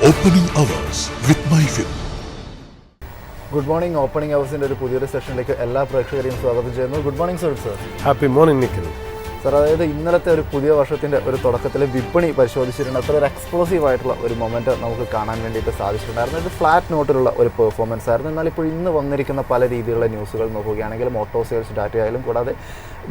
Opening Hours with MyFin. Good morning. Opening അവേഴ്സിൻ്റെ ഒരു പുതിയൊരു സെഷനിലേക്ക് എല്ലാ പ്രേക്ഷകരെയും സ്വാഗതം ചെയ്യുന്നു. Good morning sir. Happy morning Nikhil sir, അതായത് ഇന്നലത്തെ ഒരു പുതിയ വർഷത്തിൻ്റെ ഒരു തുടക്കത്തിൽ വിപണി പരിശോധിച്ചിട്ടുണ്ട്. അത്ര ഒരു എക്സ്പ്ലോസീവ് ആയിട്ടുള്ള ഒരു മൊമെൻറ്റ് നമുക്ക് കാണാൻ വേണ്ടിയിട്ട് സാധിച്ചിട്ടുണ്ടായിരുന്നു. ഇത് ഫ്ലാറ്റ് നോട്ടിലുള്ള ഒരു പെർഫോമൻസ് ആയിരുന്നു. എന്നാൽ ഇപ്പോൾ ഇന്ന് വന്നിരിക്കുന്ന പല രീതിയിലുള്ള ന്യൂസുകൾ നോക്കുകയാണെങ്കിലും ഓട്ടോ സെയിൽസ് ഡാറ്റ ആയാലും കൂടാതെ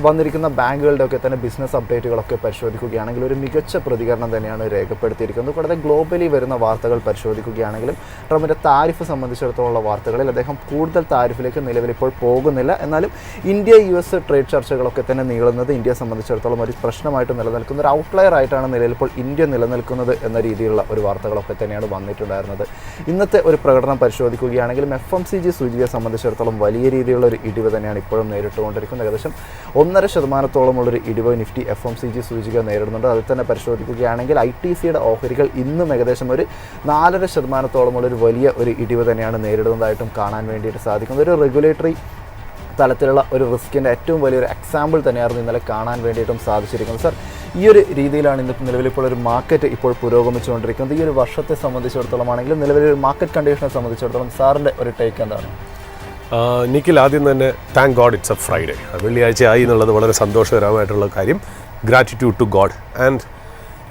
വന്നിരിക്കുന്ന ബാങ്കുകളുടെ ഒക്കെ തന്നെ ബിസിനസ് അപ്ഡേറ്റുകളൊക്കെ പരിശോധിക്കുകയാണെങ്കിൽ ഒരു മികച്ച പ്രതികരണം തന്നെയാണ് രേഖപ്പെടുത്തിയിരിക്കുന്നത്. കൂടാതെ ഗ്ലോബലി വരുന്ന വാർത്തകൾ പരിശോധിക്കുകയാണെങ്കിലും ട്രംപിൻ്റെ താരിഫ് സംബന്ധിച്ചിടത്തോളം വാർത്തകളിൽ അദ്ദേഹം കൂടുതൽ താരിഫിലേക്ക് നിലവിൽ ഇപ്പോൾ പോകുന്നില്ല. എന്നാലും ഇന്ത്യ US ട്രേഡ് ചർച്ചകളൊക്കെ തന്നെ നീളുന്നത് ഇന്ത്യയെ സംബന്ധിച്ചിടത്തോളം ഒരു പ്രശ്നമായിട്ട് നിലനിൽക്കുന്ന ഒരു ഔട്ട്ലയർ ആയിട്ടാണ് നിലവിൽ ഇപ്പോൾ ഇന്ത്യ നിലനിൽക്കുന്നത് എന്ന രീതിയിലുള്ള ഒരു വാർത്തകളൊക്കെ തന്നെയാണ് വന്നിട്ടുണ്ടായിരുന്നത്. ഇന്നത്തെ ഒരു പ്രകടനം പരിശോധിക്കുകയാണെങ്കിലും FMCG സൂചികയെ സംബന്ധിച്ചിടത്തോളം വലിയ രീതിയിലുള്ള ഒരു ഇടിവ് തന്നെയാണ് ഇപ്പോഴും നേരിട്ടുകൊണ്ടിരിക്കുന്നത്. ഏകദേശം 1.5% ഇടിവ് നിഫ്റ്റി FMCG സൂചിക നേരിടുന്നുണ്ട്. അതിൽ തന്നെ പരിശോധിക്കുകയാണെങ്കിൽ ITCയുടെ ഓഹരികൾ ഇന്നും ഏകദേശം ഒരു 4.5% ഒരു വലിയ ഒരു ഇടിവ് തന്നെയാണ് നേരിടുന്നതായിട്ടും കാണാൻ വേണ്ടിയിട്ട് സാധിക്കുന്നത്. ഒരു റെഗുലേറ്ററി തലത്തിലുള്ള ഒരു റിസ്കിൻ്റെ ഏറ്റവും വലിയൊരു എക്സാമ്പിൾ തന്നെയായിരുന്നു ഇന്നലെ കാണാൻ വേണ്ടിയിട്ടും സാധിച്ചിരിക്കുന്നത്. സർ, ഈ ഒരു രീതിയിലാണ് ഇന്ന് നിലവിലിപ്പോൾ ഒരു മാർക്കറ്റ് ഇപ്പോൾ പുരോഗമിച്ചുകൊണ്ടിരിക്കുന്നത്. ഈ ഒരു വർഷത്തെ സംബന്ധിച്ചിടത്തോളം ആണെങ്കിലും നിലവിലൊരു മാർക്കറ്റ് കണ്ടീഷനെ സംബന്ധിച്ചിടത്തോളം സാറിൻ്റെ ഒരു ടേക്ക് എന്താണ്? നിഖിൽ, ആദ്യം തന്നെ thank God it's A Friday. വെള്ളിയാഴ്ച ആയി എന്നുള്ളത് വളരെ സന്തോഷകരമായിട്ടുള്ള കാര്യം. Gratitude to God. ആൻഡ്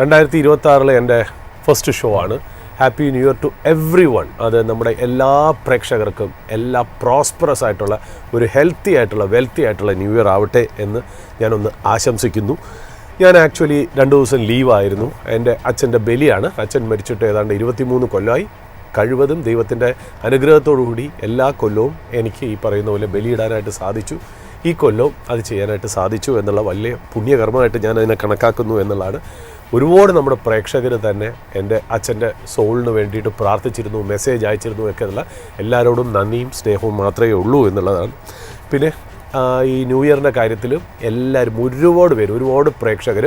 2026 എൻ്റെ ഫസ്റ്റ് ഷോ ആണ്. Happy new year to everyone. അത് നമ്മുടെ എല്ലാ പ്രേക്ഷകർക്കും എല്ലാ പ്രോസ്പറസ് ആയിട്ടുള്ള ഒരു ഹെൽത്തി ആയിട്ടുള്ള വെൽത്തി ആയിട്ടുള്ള ന്യൂ ഇയർ ആവട്ടെ എന്ന് ഞാനൊന്ന് ആശംസിക്കുന്നു. ഞാൻ ആക്ച്വലി 2 ദിവസം ലീവായിരുന്നു. എൻ്റെ അച്ഛൻ്റെ ബലിയാണ്. അച്ഛൻ മരിച്ചിട്ട് ഏതാണ്ട് 23 കൊല്ലമായി. കഴിവതും ദൈവത്തിൻ്റെ അനുഗ്രഹത്തോടുകൂടി എല്ലാ കൊല്ലവും എനിക്ക് ഈ പറയുന്ന പോലെ ബലിയിടാനായിട്ട് സാധിച്ചു. ഈ കൊല്ലവും അത് ചെയ്യാനായിട്ട് സാധിച്ചു എന്നുള്ള വലിയ പുണ്യകർമ്മമായിട്ട് ഞാൻ അതിനെ കണക്കാക്കുന്നു എന്നുള്ളതാണ്. ഒരുപാട് നമ്മുടെ പ്രേക്ഷകർ തന്നെ എൻ്റെ അച്ഛൻ്റെ സോളിന് വേണ്ടിയിട്ട് പ്രാർത്ഥിച്ചിരുന്നു, മെസ്സേജ് അയച്ചിരുന്നു ഒക്കെ ഉള്ള എല്ലാവരോടും നന്ദിയും സ്നേഹവും മാത്രമേ ഉള്ളൂ എന്നുള്ളതാണ്. പിന്നെ ഈ ന്യൂ ഇയറിൻ്റെ കാര്യത്തിലും എല്ലാവരും ഒരുപാട് പ്രേക്ഷകർ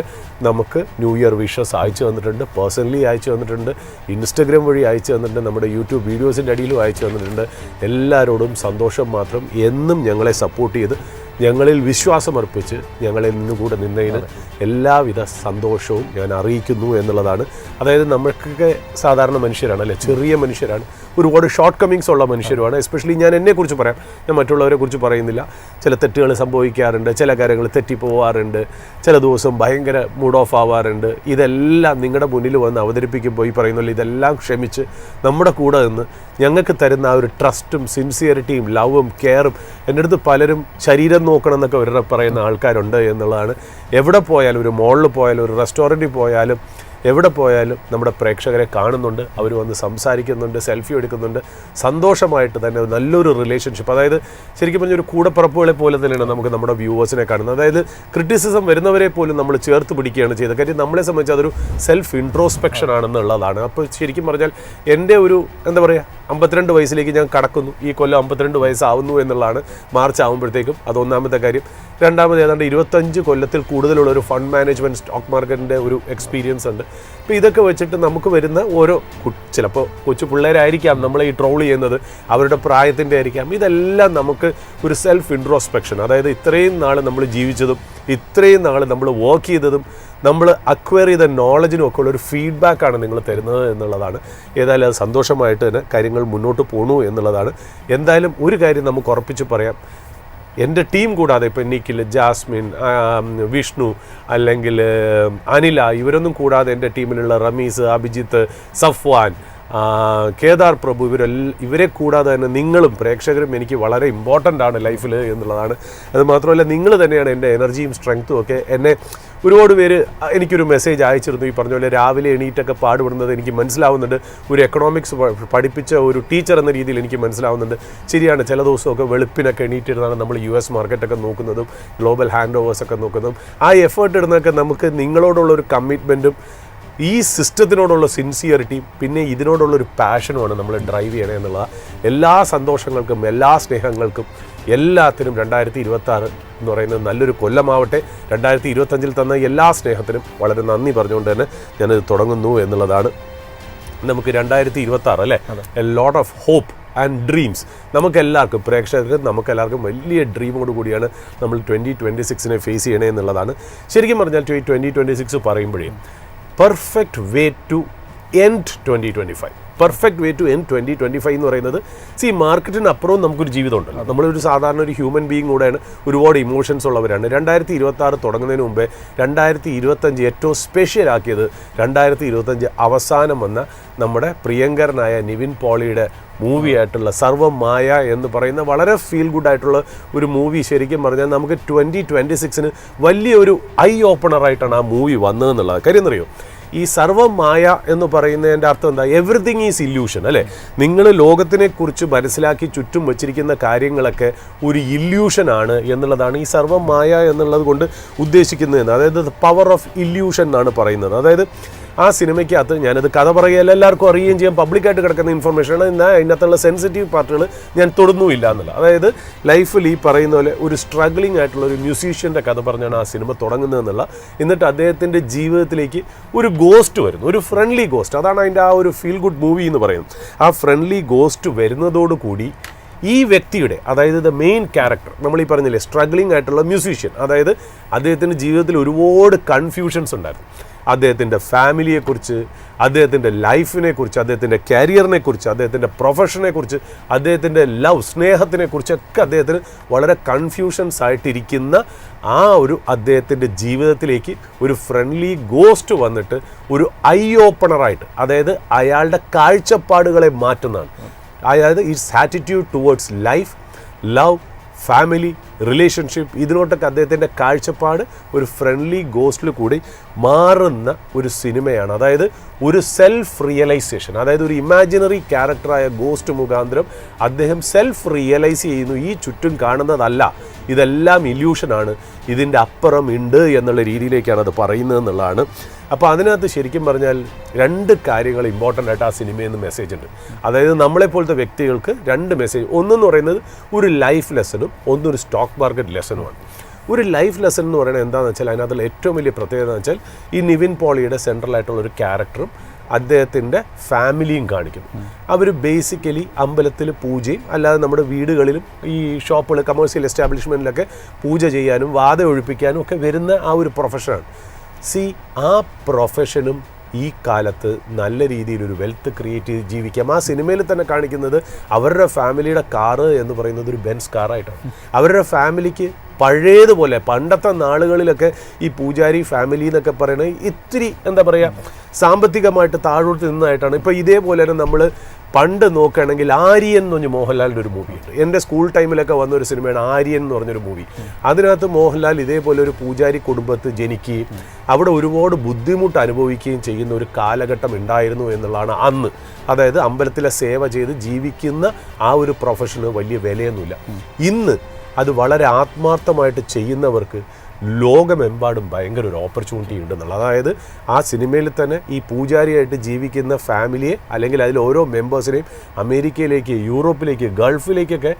നമുക്ക് ന്യൂ ഇയർ വിഷസ് അയച്ചു തന്നിട്ടുണ്ട്. പേഴ്സണലി അയച്ചു തന്നിട്ടുണ്ട്, ഇൻസ്റ്റഗ്രാം വഴി അയച്ചു തന്നിട്ടുണ്ട്, നമ്മുടെ യൂട്യൂബ് വീഡിയോസിൻ്റെ അടിയിലും അയച്ചു തന്നിട്ടുണ്ട്. എല്ലാവരോടും സന്തോഷം മാത്രം. എന്നും ഞങ്ങളെ സപ്പോർട്ട് ചെയ്ത് ഞങ്ങളിൽ വിശ്വാസമർപ്പിച്ച് ഞങ്ങളിൽ നിന്നുകൂടെ നിന്നതിന് എല്ലാവിധ സന്തോഷവും ഞാൻ അറിയിക്കുന്നു എന്നുള്ളതാണ്. അതായത് നമ്മൾക്കൊക്കെ സാധാരണ മനുഷ്യരാണ് അല്ലേ, ചെറിയ മനുഷ്യരാണ്, ഒരുപാട് ഷോർട്ട് കമ്മിങ്സ് ഉള്ള മനുഷ്യരുമാണ്. എസ്പെഷ്യലി ഞാൻ എന്നെക്കുറിച്ച് പറയാം, ഞാൻ മറ്റുള്ളവരെ കുറിച്ച് പറയുന്നില്ല. ചില തെറ്റുകൾ സംഭവിക്കാറുണ്ട്, ചില കാര്യങ്ങൾ തെറ്റിപ്പോവാറുണ്ട്, ചില ദിവസം ഭയങ്കര മൂഡ് ഓഫ് ആവാറുണ്ട്. ഇതെല്ലാം നിങ്ങളുടെ മുന്നിൽ വന്ന് അവതരിപ്പിക്കുമ്പോൾ ഈ പറയുന്നില്ല, ഇതെല്ലാം ക്ഷമിച്ച് നമ്മുടെ കൂടെ നിന്ന് ഞങ്ങൾക്ക് തരുന്ന ആ ഒരു ട്രസ്റ്റും സിൻസിയറിറ്റിയും ലവും കെയറും. എൻ്റെ അടുത്ത് പലരും ശരീരം നോക്കണം എന്നൊക്കെ അവരുടെ പറയുന്ന ആൾക്കാരുണ്ട് എന്നുള്ളതാണ്. എവിടെ പോയാലും, ഒരു മോളിൽ പോയാലും, ഒരു റെസ്റ്റോറൻറ്റിൽ പോയാലും, എവിടെ പോയാലും നമ്മുടെ പ്രേക്ഷകരെ കാണുന്നുണ്ട്, അവർ വന്ന് സംസാരിക്കുന്നുണ്ട്, സെൽഫി എടുക്കുന്നുണ്ട്. സന്തോഷമായിട്ട് തന്നെ നല്ലൊരു റിലേഷൻഷിപ്പ്. അതായത് ശരിക്കും പറഞ്ഞൊരു കൂടപ്പിറപ്പുകളെ പോലെ തന്നെയാണ് നമുക്ക് നമ്മുടെ വ്യൂവേഴ്സിനെ കാണുന്നത്. അതായത് ക്രിറ്റിസിസം വരുന്നവരെ പോലും നമ്മൾ ചേർത്ത് പിടിക്കുകയാണ് ചെയ്തത്. കാര്യം നമ്മളെ സംബന്ധിച്ച് അതൊരു സെൽഫ് ഇൻട്രോസ്പെക്ഷൻ ആണെന്നുള്ളതാണ്. അപ്പോൾ ശരിക്കും പറഞ്ഞാൽ എൻ്റെ ഒരു 52 വയസ്സിലേക്ക് ഞാൻ കടക്കുന്നു. ഈ കൊല്ലം 52 വയസ്സാവുന്നു എന്നുള്ളതാണ് മാർച്ച് ആകുമ്പോഴത്തേക്കും. അത് ഒന്നാമത്തെ കാര്യം. രണ്ടാമത് ഏതാണ്ട് 25 കൊല്ലത്തിൽ കൂടുതലുള്ള ഒരു ഫണ്ട് മാനേജ്മെൻറ്റ് സ്റ്റോക്ക് മാർക്കറ്റിൻ്റെ ഒരു എക്സ്പീരിയൻസ് ഉണ്ട്. അപ്പോൾ ഇതൊക്കെ വെച്ചിട്ട് നമുക്ക് വരുന്ന ഓരോ ചിലപ്പോൾ കൊച്ചു പിള്ളേരായിരിക്കാം നമ്മളെ ഈ ട്രോൾ ചെയ്യുന്നത്, അവരുടെ പ്രായത്തിൻ്റെ ആയിരിക്കാം. ഇതെല്ലാം നമുക്ക് ഒരു സെൽഫ് ഇൻട്രോസ്പെക്ഷൻ, അതായത് ഇത്രയും നാൾ നമ്മൾ ജീവിച്ചതും ഇത്രയും നാൾ നമ്മൾ വർക്ക് ചെയ്തതും നമ്മൾ അക്വയർ ചെയ്ത നോളജിനും ഒക്കെ ഉള്ളൊരു ഫീഡ്ബാക്കാണ് നിങ്ങൾ തരുന്നത് എന്നുള്ളതാണ്. ഏതായാലും അത് സന്തോഷമായിട്ട് തന്നെ കാര്യങ്ങൾ മുന്നോട്ട് പോകണു എന്നുള്ളതാണ്. എന്തായാലും ഒരു കാര്യം നമുക്ക് ഉറപ്പിച്ച് പറയാം, എൻ്റെ ടീം കൂടാതെ ഇപ്പോൾ നിഖിൽ, ജാസ്മിൻ, വിഷ്ണു, അല്ലെങ്കിൽ അനില, ഇവരൊന്നും കൂടാതെ എൻ്റെ ടീമിലുള്ള റമീസ്, അഭിജിത്ത്, സഫ്വാൻ, കേദാർ പ്രഭു, ഇവരെ കൂടാതെ തന്നെ നിങ്ങളും പ്രേക്ഷകരും എനിക്ക് വളരെ ഇമ്പോർട്ടൻ്റ് ആണ് ലൈഫിൽ എന്നുള്ളതാണ്. അത് മാത്രമല്ല, നിങ്ങൾ തന്നെയാണ് എൻ്റെ എനർജിയും സ്ട്രെങ്ത്തും ഒക്കെ. എന്നെ ഒരുപാട് പേര് എനിക്കൊരു മെസ്സേജ് അയച്ചിരുന്നു. ഈ പറഞ്ഞ പോലെ രാവിലെ എണീറ്റൊക്കെ പാടുപെടുന്നത് എനിക്ക് മനസ്സിലാവുന്നുണ്ട്. ഒരു എക്കണോമിക്സ് പഠിപ്പിച്ച ഒരു ടീച്ചർ എന്ന രീതിയിൽ എനിക്ക് മനസ്സിലാവുന്നുണ്ട്. ശരിയാണ്, ചില ദിവസമൊക്കെ വെളുപ്പിനൊക്കെ എണീറ്റിരുന്നാണ് നമ്മൾ US മാർക്കറ്റൊക്കെ നോക്കുന്നതും ഗ്ലോബൽ ഹാൻഡ് ഓവേഴ്സൊക്കെ നോക്കുന്നതും. ആ എഫേർട്ട് ഇടുന്നതൊക്കെ നമുക്ക് നിങ്ങളോടുള്ളൊരു കമ്മിറ്റ്മെൻറ്റും ഈ സിസ്റ്റത്തിനോടുള്ള സിൻസിയറിറ്റിയും പിന്നെ ഇതിനോടുള്ളൊരു പാഷനുമാണ് നമ്മൾ ഡ്രൈവ് ചെയ്യണേ എന്നുള്ളത്. എല്ലാ സന്തോഷങ്ങൾക്കും എല്ലാ സ്നേഹങ്ങൾക്കും എല്ലാത്തിനും 2026 എന്ന് പറയുന്നത് നല്ലൊരു കൊല്ലമാവട്ടെ. 2025 തന്ന എല്ലാ സ്നേഹത്തിനും വളരെ നന്ദി പറഞ്ഞുകൊണ്ട് തന്നെ ഞാനിത് തുടങ്ങുന്നു എന്നുള്ളതാണ്. നമുക്ക് 2026 അല്ലേ, a lot of hope and dreams. നമുക്കെല്ലാവർക്കും പ്രേക്ഷകർക്ക് നമുക്കെല്ലാവർക്കും വലിയ ഡ്രീമോട് കൂടിയാണ് നമ്മൾ 2026 ഫേസ് ചെയ്യണേ എന്നുള്ളതാണ്. ശരിക്കും പറഞ്ഞാൽ 2026 പറയുമ്പോഴേ perfect way to end 2025. Perfect way to end 2025 എന്ന് പറയുന്നത് മാർക്കറ്റിന് അപ്പുറവും നമുക്കൊരു ജീവിതമുണ്ടല്ലോ. നമ്മളൊരു സാധാരണ ഒരു ഹ്യൂമൻ ബീങ് കൂടെയാണ്, ഒരുപാട് ഇമോഷൻസ് ഉള്ളവരാണ്. 2026 തുടങ്ങുന്നതിന് മുമ്പേ 2025 ഏറ്റവും സ്പെഷ്യൽ ആക്കിയത് 2025 അവസാനം വന്ന നമ്മുടെ പ്രിയങ്കരനായ നിവിൻ പോളിയുടെ മൂവിയായിട്ടുള്ള സർവം മായ എന്ന് പറയുന്ന വളരെ ഫീൽ ഗുഡ് ആയിട്ടുള്ള ഒരു മൂവി. ശരിക്കും പറഞ്ഞാൽ നമുക്ക് 2026 വലിയൊരു ഐ ഓപ്പണറായിട്ടാണ് ആ മൂവി വന്നതെന്നുള്ളത്. കാര്യം എന്നറിയോ, ഈ സർവം മായ എന്ന് പറയുന്നതിൻ്റെ അർത്ഥം എന്താ? എവറിത്തിങ് ഈസ് ഇല്യൂഷൻ അല്ലേ. നിങ്ങൾ ലോകത്തിനെക്കുറിച്ച് മനസ്സിലാക്കി ചുറ്റും വച്ചിരിക്കുന്ന കാര്യങ്ങളൊക്കെ ഒരു ഇല്യൂഷനാണ് എന്നുള്ളതാണ് ഈ സർവം മായ എന്നുള്ളത് കൊണ്ട് ഉദ്ദേശിക്കുന്നതെന്ന്. അതായത് പവർ ഓഫ് ഇല്യൂഷൻ എന്നാണ് പറയുന്നത്. അതായത് ആ സിനിമയ്ക്കകത്ത് ഞാനത് കഥ പറയുകയല്ല, എല്ലാവർക്കും അറിയുകയും ചെയ്യാം, പബ്ലിക്കായിട്ട് കിടക്കുന്ന ഇൻഫർമേഷനാണ്. എന്നാൽ അതിനകത്തുള്ള സെൻസിറ്റീവ് പാർട്ടുകൾ ഞാൻ തൊടുന്നുമില്ല എന്നുള്ളത്. അതായത് ലൈഫിൽ ഈ പറയുന്ന പോലെ ഒരു സ്ട്രഗ്ലിംഗ് ആയിട്ടുള്ള ഒരു മ്യൂസീഷ്യൻ്റെ കഥ പറഞ്ഞാണ് ആ സിനിമ തുടങ്ങുന്നതെന്നുള്ള. എന്നിട്ട് അദ്ദേഹത്തിൻ്റെ ജീവിതത്തിലേക്ക് ഒരു ഗോസ്റ്റ് വരുന്നു, ഒരു ഫ്രണ്ട്ലി ഗോസ്റ്റ്. അതാണ് അതിൻ്റെ ആ ഒരു ഫീൽ ഗുഡ് മൂവി എന്ന് പറയുന്നത്. ആ ഫ്രണ്ട്ലി ഗോസ്റ്റ് വരുന്നതോടുകൂടി ഈ വ്യക്തിയുടെ, അതായത് ദ മെയിൻ ക്യാരക്ടർ, നമ്മൾ ഈ പറഞ്ഞില്ലേ സ്ട്രഗ്ലിംഗ് ആയിട്ടുള്ള മ്യൂസീഷ്യൻ, അതായത് അദ്ദേഹത്തിൻ്റെ ജീവിതത്തിൽ ഒരുപാട് കൺഫ്യൂഷൻസ് ഉണ്ടായിരുന്നു. അദ്ദേഹത്തിൻ്റെ ഫാമിലിയെക്കുറിച്ച്, അദ്ദേഹത്തിൻ്റെ ലൈഫിനെക്കുറിച്ച്, അദ്ദേഹത്തിൻ്റെ കരിയറിനെക്കുറിച്ച്, അദ്ദേഹത്തിൻ്റെ പ്രൊഫഷനെക്കുറിച്ച്, അദ്ദേഹത്തിൻ്റെ ലവ് സ്നേഹത്തിനെക്കുറിച്ചൊക്കെ അദ്ദേഹത്തിന് വളരെ കൺഫ്യൂഷൻസ് ആയിട്ടിരിക്കുന്ന ആ ഒരു അദ്ദേഹത്തിൻ്റെ ജീവിതത്തിലേക്ക് ഒരു ഫ്രണ്ട്ലി ഗോസ്റ്റ് വന്നിട്ട് ഒരു ഐ ഓപ്പണറായിട്ട്, അതായത് അയാളുടെ കാഴ്ചപ്പാടുകളെ മാറ്റുന്നതാണ്. അതായത് it's attitude towards life, love, family, relationship, ഇതിനോട്ടൊക്കെ അദ്ദേഹത്തിൻ്റെ കാഴ്ചപ്പാട് ഒരു ഫ്രണ്ട്ലി ഗോസ്റ്റിൽ കൂടി മാറുന്ന ഒരു സിനിമയാണ്. അതായത് ഒരു സെൽഫ് റിയലൈസേഷൻ, അതായത് ഒരു ഇമാജിനറി ക്യാരക്ടറായ ഗോസ്റ്റ് മുഖാന്തരം അദ്ദേഹം സെൽഫ് റിയലൈസ് ചെയ്യുന്നു, ഈ ചുറ്റും കാണുന്നതല്ല, ഇതെല്ലാം ഇല്യൂഷനാണ്, ഇതിൻ്റെ അപ്പുറം ഉണ്ട് എന്നുള്ള രീതിയിലേക്കാണ് അത് പറയുന്നത് എന്നുള്ളതാണ്. അപ്പോൾ അതിനകത്ത് ശരിക്കും പറഞ്ഞാൽ രണ്ട് കാര്യങ്ങൾ ഇമ്പോർട്ടൻ്റ് ആയിട്ട് ആ സിനിമയിൽ നിന്ന് മെസ്സേജ് ഉണ്ട്. അതായത് നമ്മളെപ്പോലത്തെ വ്യക്തികൾക്ക് രണ്ട് മെസ്സേജ്. ഒന്നെന്ന് പറയുന്നത് ഒരു ലൈഫ് ലെസണും ഒന്നൊരു സ്റ്റോക്ക് മാർക്കറ്റ് ലെസനുമാണ്. ഒരു ലൈഫ് ലെസൺ എന്ന് പറയുന്നത് എന്താണെന്ന് വെച്ചാൽ അതിനകത്തുള്ള ഏറ്റവും വലിയ പ്രത്യേകത എന്ന് വെച്ചാൽ ഈ നിവിൻ പോളിയുടെ സെൻട്രലായിട്ടുള്ളൊരു ക്യാരക്ടറും അദ്ദേഹത്തിൻ്റെ ഫാമിലിയും കാണിക്കുന്നു. അവർ ബേസിക്കലി അമ്പലത്തിൽ പൂജയും അല്ലാതെ നമ്മുടെ വീടുകളിലും ഈ ഷോപ്പുകൾ, കമേഴ്സ്യൽ എസ്റ്റാബ്ലിഷ്മെൻറ്റിലൊക്കെ പൂജ ചെയ്യാനും വാത ഒഴിപ്പിക്കാനും ഒക്കെ വരുന്ന ആ ഒരു പ്രൊഫഷനാണ്. ആ പ്രൊഫഷനും ഈ കാലത്ത് നല്ല രീതിയിലൊരു വെൽത്ത് ക്രിയേറ്റ് ചെയ്ത് ജീവിക്കാം. ആ സിനിമയിൽ തന്നെ കാണിക്കുന്നത് അവരുടെ ഫാമിലിയുടെ കാറ് എന്ന് പറയുന്നത് ഒരു ബെൻസ് കാറായിട്ടാണ്. അവരുടെ ഫാമിലിക്ക് പഴയതുപോലെ പണ്ടത്തെ നാളുകളിലൊക്കെ ഈ പൂജാരി ഫാമിലി എന്നൊക്കെ പറയുന്നത് ഇത്തിരി എന്താ പറയുക സാമ്പത്തികമായിട്ട് താഴോട്ട് നിന്നായിട്ടാണ്. ഇപ്പോൾ ഇതേപോലെ തന്നെ നമ്മൾ പണ്ട് നോക്കുകയാണെങ്കിൽ ആര്യൻ എന്ന് പറഞ്ഞ മോഹൻലാലിൻ്റെ ഒരു മൂവിയുണ്ട്. എൻ്റെ സ്കൂൾ ടൈമിലൊക്കെ വന്നൊരു സിനിമയാണ് ആര്യൻ എന്ന് പറഞ്ഞൊരു മൂവി. അതിനകത്ത് മോഹൻലാൽ ഇതേപോലെ ഒരു പൂജാരി കുടുംബത്ത് ജനിക്കുകയും അവിടെ ഒരുപാട് ബുദ്ധിമുട്ട് അനുഭവിക്കുകയും ചെയ്യുന്ന ഒരു കാലഘട്ടം ഉണ്ടായിരുന്നു എന്നുള്ളതാണ് അന്ന്. അതായത് അമ്പലത്തിലെ സേവ ചെയ്ത് ജീവിക്കുന്ന ആ ഒരു പ്രൊഫഷന് വലിയ വിലയൊന്നുമില്ല. ഇന്ന് അത് വളരെ ആത്മാർത്ഥമായിട്ട് ചെയ്യുന്നവർക്ക് ലോകമെമ്പാടും ഭയങ്കര ഒരു ഓപ്പർച്യൂണിറ്റി ഉണ്ടെന്നുള്ളത്. അതായത് ആ സിനിമയിൽ തന്നെ ഈ പൂജാരിയായിട്ട് ജീവിക്കുന്ന ഫാമിലിയെ അല്ലെങ്കിൽ അതിൽ ഓരോ മെമ്പേഴ്സിനെയും അമേരിക്കയിലേക്ക്, യൂറോപ്പിലേക്ക്, ഗൾഫിലേക്കൊക്കെ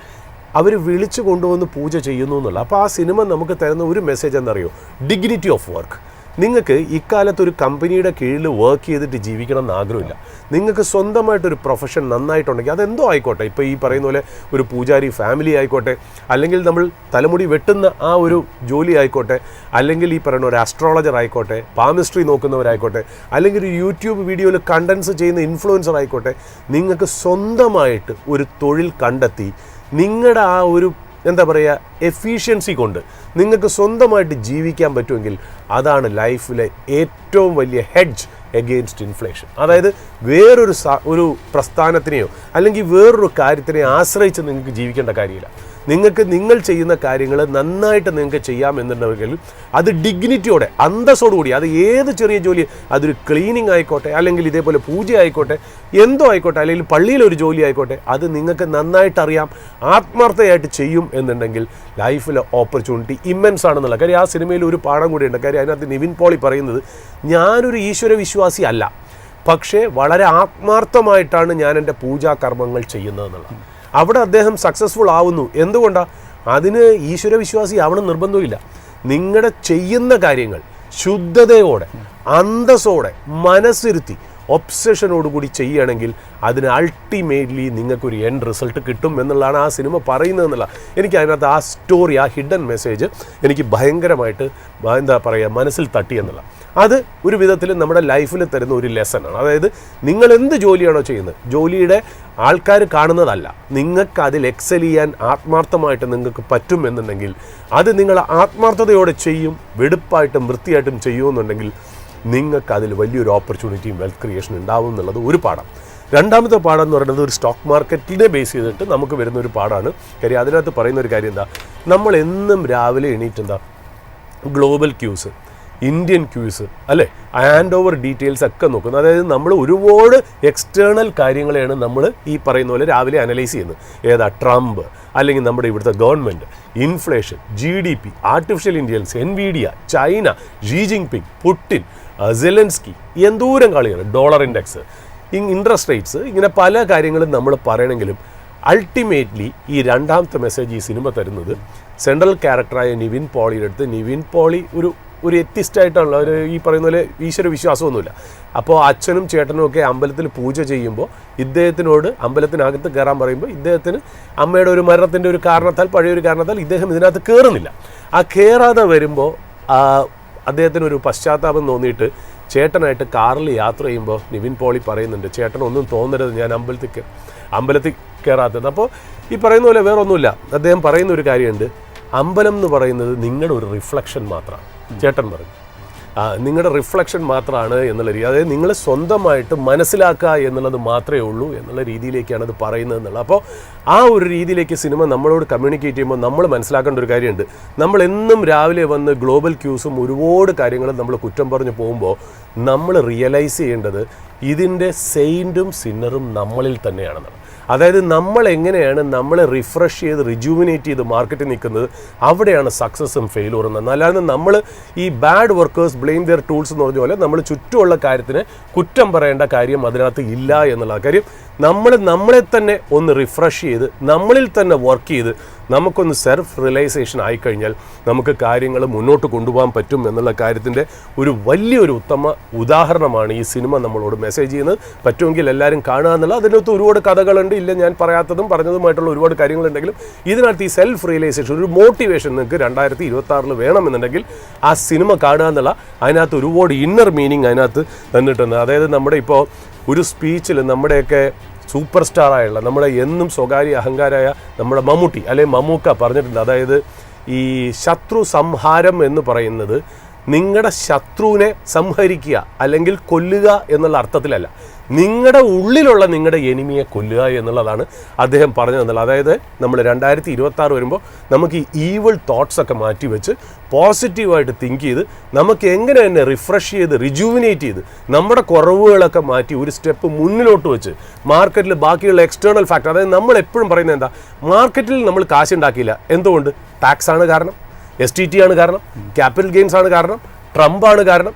അവർ വിളിച്ചു കൊണ്ടുവന്ന് പൂജ ചെയ്യുന്നു എന്നുള്ള. അപ്പോൾ ആ സിനിമ നമുക്ക് തരുന്ന ഒരു മെസ്സേജ് എന്നറിയോ? Dignity of work. നിങ്ങൾക്ക് ഇക്കാലത്ത് ഒരു കമ്പനിയുടെ കീഴിൽ വർക്ക് ചെയ്തിട്ട് ജീവിക്കണം എന്ന് ആഗ്രഹമില്ല. നിങ്ങൾക്ക് സ്വന്തമായിട്ടൊരു പ്രൊഫഷൻ നന്നായിട്ടുണ്ടെങ്കിൽ അതെന്തോ ആയിക്കോട്ടെ. ഇപ്പോൾ ഈ പറയുന്ന പോലെ ഒരു പൂജാരി ഫാമിലി ആയിക്കോട്ടെ, അല്ലെങ്കിൽ നമ്മൾ തലമുടി വെട്ടുന്ന ആ ഒരു ജോലി ആയിക്കോട്ടെ, അല്ലെങ്കിൽ ഈ പറയുന്ന ഒരു ആസ്ട്രോളജർ ആയിക്കോട്ടെ, പാമിസ്ട്രി നോക്കുന്നവരായിക്കോട്ടെ, അല്ലെങ്കിൽ ഒരു യൂട്യൂബ് വീഡിയോയിൽ കണ്ടൻസ് ചെയ്യുന്ന ഇൻഫ്ലുവൻസർ ആയിക്കോട്ടെ, നിങ്ങൾക്ക് സ്വന്തമായിട്ട് ഒരു തൊഴിൽ കണ്ടെത്തി നിങ്ങളുടെ ആ ഒരു എന്താ പറയുക എഫിഷ്യൻസി കൊണ്ട് നിങ്ങൾക്ക് സ്വന്തമായിട്ട് ജീവിക്കാൻ പറ്റുമെങ്കിൽ അതാണ് ലൈഫിലെ ഏറ്റവും വലിയ ഹെഡ്ജ് എഗെയിൻസ്റ്റ് ഇൻഫ്ലേഷൻ. അതായത് വേറൊരു ഒരു പ്രസ്ഥാനത്തിനെയോ അല്ലെങ്കിൽ വേറൊരു കാര്യത്തിനെയോ ആശ്രയിച്ച് നിങ്ങൾക്ക് ജീവിക്കേണ്ട കാര്യമില്ല. നിങ്ങൾക്ക് നിങ്ങൾ ചെയ്യുന്ന കാര്യങ്ങൾ നന്നായിട്ട് നിങ്ങൾക്ക് ചെയ്യാമെന്നുണ്ടെങ്കിൽ അത് ഡിഗ്നിറ്റിയോടെ, അന്തസ്സോടുകൂടി, അത് ഏത് ചെറിയ ജോലി, അതൊരു ക്ലീനിങ് ആയിക്കോട്ടെ, അല്ലെങ്കിൽ ഇതേപോലെ പൂജ ആയിക്കോട്ടെ, എന്തോ ആയിക്കോട്ടെ, അല്ലെങ്കിൽ പള്ളിയിലൊരു ജോലി ആയിക്കോട്ടെ, അത് നിങ്ങൾക്ക് നന്നായിട്ട് അറിയാം, ആത്മാർത്ഥമായിട്ട് ചെയ്യും എന്നുണ്ടെങ്കിൽ ലൈഫിലെ ഓപ്പർച്യൂണിറ്റി ഇമ്മൻസ് ആണെന്നുള്ള കാര്യം. ആ സിനിമയിൽ ഒരു പാഠം കൂടിയുണ്ട്. കാര്യം അതിനകത്ത് നിവിൻ പോളി പറയുന്നത്, ഞാനൊരു ഈശ്വര വിശ്വാസി അല്ല, പക്ഷേ വളരെ ആത്മാർത്ഥമായിട്ടാണ് ഞാൻ എൻ്റെ പൂജാകർമ്മങ്ങൾ ചെയ്യുന്നതെന്നുള്ളത്. അവിടെ അദ്ദേഹം സക്സസ്ഫുൾ ആവുന്നു. എന്തുകൊണ്ടാണ്? അതിന് ഈശ്വരവിശ്വാസി ആവണം നിർബന്ധമില്ല. നിങ്ങളുടെ ചെയ്യുന്ന കാര്യങ്ങൾ ശുദ്ധതയോടെ, അന്തസ്സോടെ, മനസ്സിരുത്തി, ഒബ്സഷനോടുകൂടി ചെയ്യുകയാണെങ്കിൽ അതിന് അൾട്ടിമേറ്റ്ലി നിങ്ങൾക്കൊരു എൻഡ് റിസൾട്ട് കിട്ടും എന്നുള്ളതാണ് ആ സിനിമ പറയുന്നത് എന്നുള്ള. എനിക്ക് അതിനകത്ത് ആ സ്റ്റോറി, ആ ഹിഡൻ മെസ്സേജ് എനിക്ക് ഭയങ്കരമായിട്ട് എന്താ പറയുക മനസ്സിൽ തട്ടി എന്നുള്ള. അത് ഒരു വിധത്തിൽ നമ്മുടെ ലൈഫിൽ തരുന്ന ഒരു ലെസണാണ്. അതായത് നിങ്ങൾ എന്ത് ജോലിയാണോ ചെയ്യുന്നത്, ജോലിയുടെ ആൾക്കാർ കാണുന്നതല്ല, നിങ്ങൾക്ക് അതിൽ എക്സൽ ചെയ്യാൻ ആത്മാർത്ഥമായിട്ട് നിങ്ങൾക്ക് പറ്റും എന്നുണ്ടെങ്കിൽ അത് നിങ്ങൾ ആത്മാർത്ഥതയോടെ ചെയ്യും, വെടുപ്പായിട്ടും വൃത്തിയായിട്ടും ചെയ്യുമെന്നുണ്ടെങ്കിൽ നിങ്ങൾക്ക് അതിൽ വലിയൊരു ഓപ്പർച്യൂണിറ്റിയും വെൽത്ത് ക്രിയേഷൻ ഉണ്ടാവും എന്നുള്ളത് ഒരു പാഠം. രണ്ടാമത്തെ പാഠം എന്ന് പറയുന്നത് ഒരു സ്റ്റോക്ക് മാർക്കറ്റിനെ ബേസ് ചെയ്തിട്ട് നമുക്ക് വരുന്ന ഒരു പാഠമാണ്. കാര്യം അതിനകത്ത് പറയുന്ന ഒരു കാര്യം എന്താ, നമ്മൾ എന്നും രാവിലെ എണീറ്റ് എന്താ ഗ്ലോബൽ ക്യൂസ്, ഇന്ത്യൻ ക്യൂസ് അല്ലേ, ഹാൻഡ് ഓവർ ഡീറ്റെയിൽസ് ഒക്കെ നോക്കുന്നത്. അതായത് നമ്മൾ ഒരുപാട് എക്സ്റ്റേണൽ കാര്യങ്ങളെയാണ് നമ്മൾ ഈ പറയുന്ന പോലെ രാവിലെ അനലൈസ് ചെയ്യുന്നത്. ഏതാ ട്രംപ്, അല്ലെങ്കിൽ നമ്മുടെ ഇവിടുത്തെ government, inflation, GDP, artificial intelligence, Nvidia, China, Xi Jinping, Putin, Zelensky, എന്തോരം കളികൾ, ഡോളർ ഇൻഡെക്സ്, ഇൻട്രസ്റ്റ് റേറ്റ്സ്, ഇങ്ങനെ പല കാര്യങ്ങളും നമ്മൾ പറയണമെങ്കിലും അൾട്ടിമേറ്റ്ലി ഈ രണ്ടാമത്തെ മെസ്സേജ് ഈ സിനിമ തരുന്നത് സെൻട്രൽ ക്യാരക്ടറായ നിവിൻ പോളിയുടെ അടുത്ത്, നിവിൻ പോളി ഒരു എത്തിസ്റ്റായിട്ടുള്ള ഒരു ഈ പറയുന്ന പോലെ ഈശ്വര വിശ്വാസമൊന്നുമില്ല. അപ്പോൾ അച്ഛനും ചേട്ടനും ഒക്കെ അമ്പലത്തിൽ പൂജ ചെയ്യുമ്പോൾ ഇദ്ദേഹത്തിനോട് അമ്പലത്തിനകത്ത് കയറാൻ പറയുമ്പോൾ ഇദ്ദേഹത്തിന് അമ്മയുടെ ഒരു മരണത്തിൻ്റെ ഒരു കാരണത്താൽ, പഴയൊരു കാരണത്താൽ ഇദ്ദേഹം ഇതിനകത്ത് കയറുന്നില്ല. ആ കയറാതെ വരുമ്പോൾ അദ്ദേഹത്തിനൊരു പശ്ചാത്താപം തോന്നിയിട്ട് ചേട്ടനായിട്ട് കാറിൽ യാത്ര ചെയ്യുമ്പോൾ നിവിൻ പോളി പറയുന്നുണ്ട്, ചേട്ടനൊന്നും തോന്നരുത് ഞാൻ അമ്പലത്തിൽ കയറാത്തത്. അപ്പോൾ ഈ പറയുന്ന പോലെ വേറെ ഒന്നുമില്ല. അദ്ദേഹം പറയുന്ന ഒരു കാര്യമുണ്ട്, അമ്പലം എന്ന് പറയുന്നത് നിങ്ങളുടെ ഒരു റിഫ്ലക്ഷൻ മാത്രമാണ്. ചേട്ടൻ പറഞ്ഞു നിങ്ങളുടെ റിഫ്ലക്ഷൻ മാത്രമാണ് എന്നുള്ള രീതി, അതായത് നിങ്ങൾ സ്വന്തമായിട്ട് മനസ്സിലാക്കുക എന്നുള്ളത് മാത്രമേ ഉള്ളൂ എന്നുള്ള രീതിയിലേക്കാണ് അത് പറയുന്നത് എന്നുള്ളത്. അപ്പോൾ ആ ഒരു രീതിയിലേക്ക് സിനിമ നമ്മളോട് കമ്മ്യൂണിക്കേറ്റ് ചെയ്യുമ്പോൾ നമ്മൾ മനസ്സിലാക്കേണ്ട ഒരു കാര്യമുണ്ട്. നമ്മൾ എന്നും രാവിലെ വന്ന് ഗ്ലോബൽ ക്യൂസും ഒരുപാട് കാര്യങ്ങളും നമ്മൾ കുറ്റം പറഞ്ഞ് പോകുമ്പോൾ നമ്മൾ റിയലൈസ് ചെയ്യേണ്ടത് ഇതിൻ്റെ സെയിൻറ്റും സിന്നറും നമ്മളിൽ തന്നെയാണെന്നാണ്. അതായത് നമ്മൾ എങ്ങനെയാണ് നമ്മളെ റിഫ്രഷ് ചെയ്ത് റിജുവിനേറ്റ് ചെയ്ത് മാർക്കറ്റിൽ നിൽക്കുന്നത്, അവിടെയാണ് സക്സസ്സും ഫെയിലുറും എന്ന്. അല്ലാതെ നമ്മൾ ഈ bad workers blame their tools എന്ന് പറഞ്ഞ പോലെ നമ്മൾ ചുറ്റുമുള്ള കാര്യത്തിന് കുറ്റം പറയേണ്ട കാര്യം അതിനകത്ത് ഇല്ല എന്നുള്ള കാര്യം. നമ്മളെ തന്നെ ഒന്ന് റിഫ്രഷ് ചെയ്ത് നമ്മളിൽ തന്നെ വർക്ക് ചെയ്ത് നമുക്കൊന്ന് സെൽഫ് റിയലൈസേഷൻ ആയിക്കഴിഞ്ഞാൽ നമുക്ക് കാര്യങ്ങൾ മുന്നോട്ട് കൊണ്ടുപോകാൻ പറ്റും എന്നുള്ള കാര്യത്തിൻ്റെ ഒരു വലിയൊരു ഉത്തമ ഉദാഹരണമാണ് ഈ സിനിമ നമ്മളോട് മെസ്സേജ് ചെയ്യുന്നത്. പറ്റുമെങ്കിൽ എല്ലാവരും കാണുക എന്നുള്ള. അതിനകത്ത് ഒരുപാട് കഥകളുണ്ട്, ഇല്ല ഞാൻ പറയാത്തതും പറഞ്ഞതുമായിട്ടുള്ള ഒരുപാട് കാര്യങ്ങളുണ്ടെങ്കിലും ഇതിനകത്ത് ഈ സെൽഫ് റിയലൈസേഷൻ, ഒരു മോട്ടിവേഷൻ നിങ്ങൾക്ക് 2026 വേണമെന്നുണ്ടെങ്കിൽ ആ സിനിമ കാണുക എന്നുള്ള. അതിനകത്ത് ഒരുപാട് ഇന്നർ മീനിങ് അതിനകത്ത് തന്നിട്ടുണ്ട്. അതായത് നമ്മുടെ ഇപ്പോൾ ഒരു സ്പീച്ചിൽ നമ്മുടെയൊക്കെ സൂപ്പർ സ്റ്റാറായുള്ള നമ്മുടെ എന്നും സ്വകാര്യ അഹങ്കാരായ നമ്മുടെ മമ്മൂട്ടി അല്ലെങ്കിൽ മമ്മൂക്ക പറഞ്ഞിട്ടുണ്ട്. അതായത് ഈ ശത്രു സംഹാരം എന്ന് പറയുന്നത് നിങ്ങളുടെ ശത്രുവിനെ സംഹരിക്കുക അല്ലെങ്കിൽ കൊല്ലുക എന്നുള്ള അർത്ഥത്തിലല്ല, നിങ്ങളുടെ ഉള്ളിലുള്ള നിങ്ങളുടെ എനിമിയെ കൊല്ലുക എന്നുള്ളതാണ് അദ്ദേഹം പറഞ്ഞു തന്നുള്ളത്. അതായത് നമ്മൾ 2026 വരുമ്പോൾ നമുക്ക് ഈ ഈവിൾ തോട്ട്സ് ഒക്കെ മാറ്റി വെച്ച് പോസിറ്റീവായിട്ട് തിങ്ക് ചെയ്ത് നമുക്ക് എങ്ങനെ തന്നെ റിഫ്രഷ് ചെയ്ത് റിജുവിനേറ്റ് ചെയ്ത് നമ്മുടെ കുറവുകളൊക്കെ മാറ്റി ഒരു സ്റ്റെപ്പ് മുന്നിലോട്ട് വെച്ച് മാർക്കറ്റിൽ ബാക്കിയുള്ള എക്സ്റ്റേണൽ ഫാക്ടർ, അതായത് നമ്മൾ എപ്പോഴും പറയുന്നത് എന്താ, മാർക്കറ്റിൽ നമ്മൾ കാശുണ്ടാക്കിയില്ല, എന്തുകൊണ്ട്? ടാക്സ് ആണ് കാരണം, STT ആണ് കാരണം, ക്യാപിറ്റൽ ഗെയിൻസ് ആണ് കാരണം, ട്രംപാണ് കാരണം.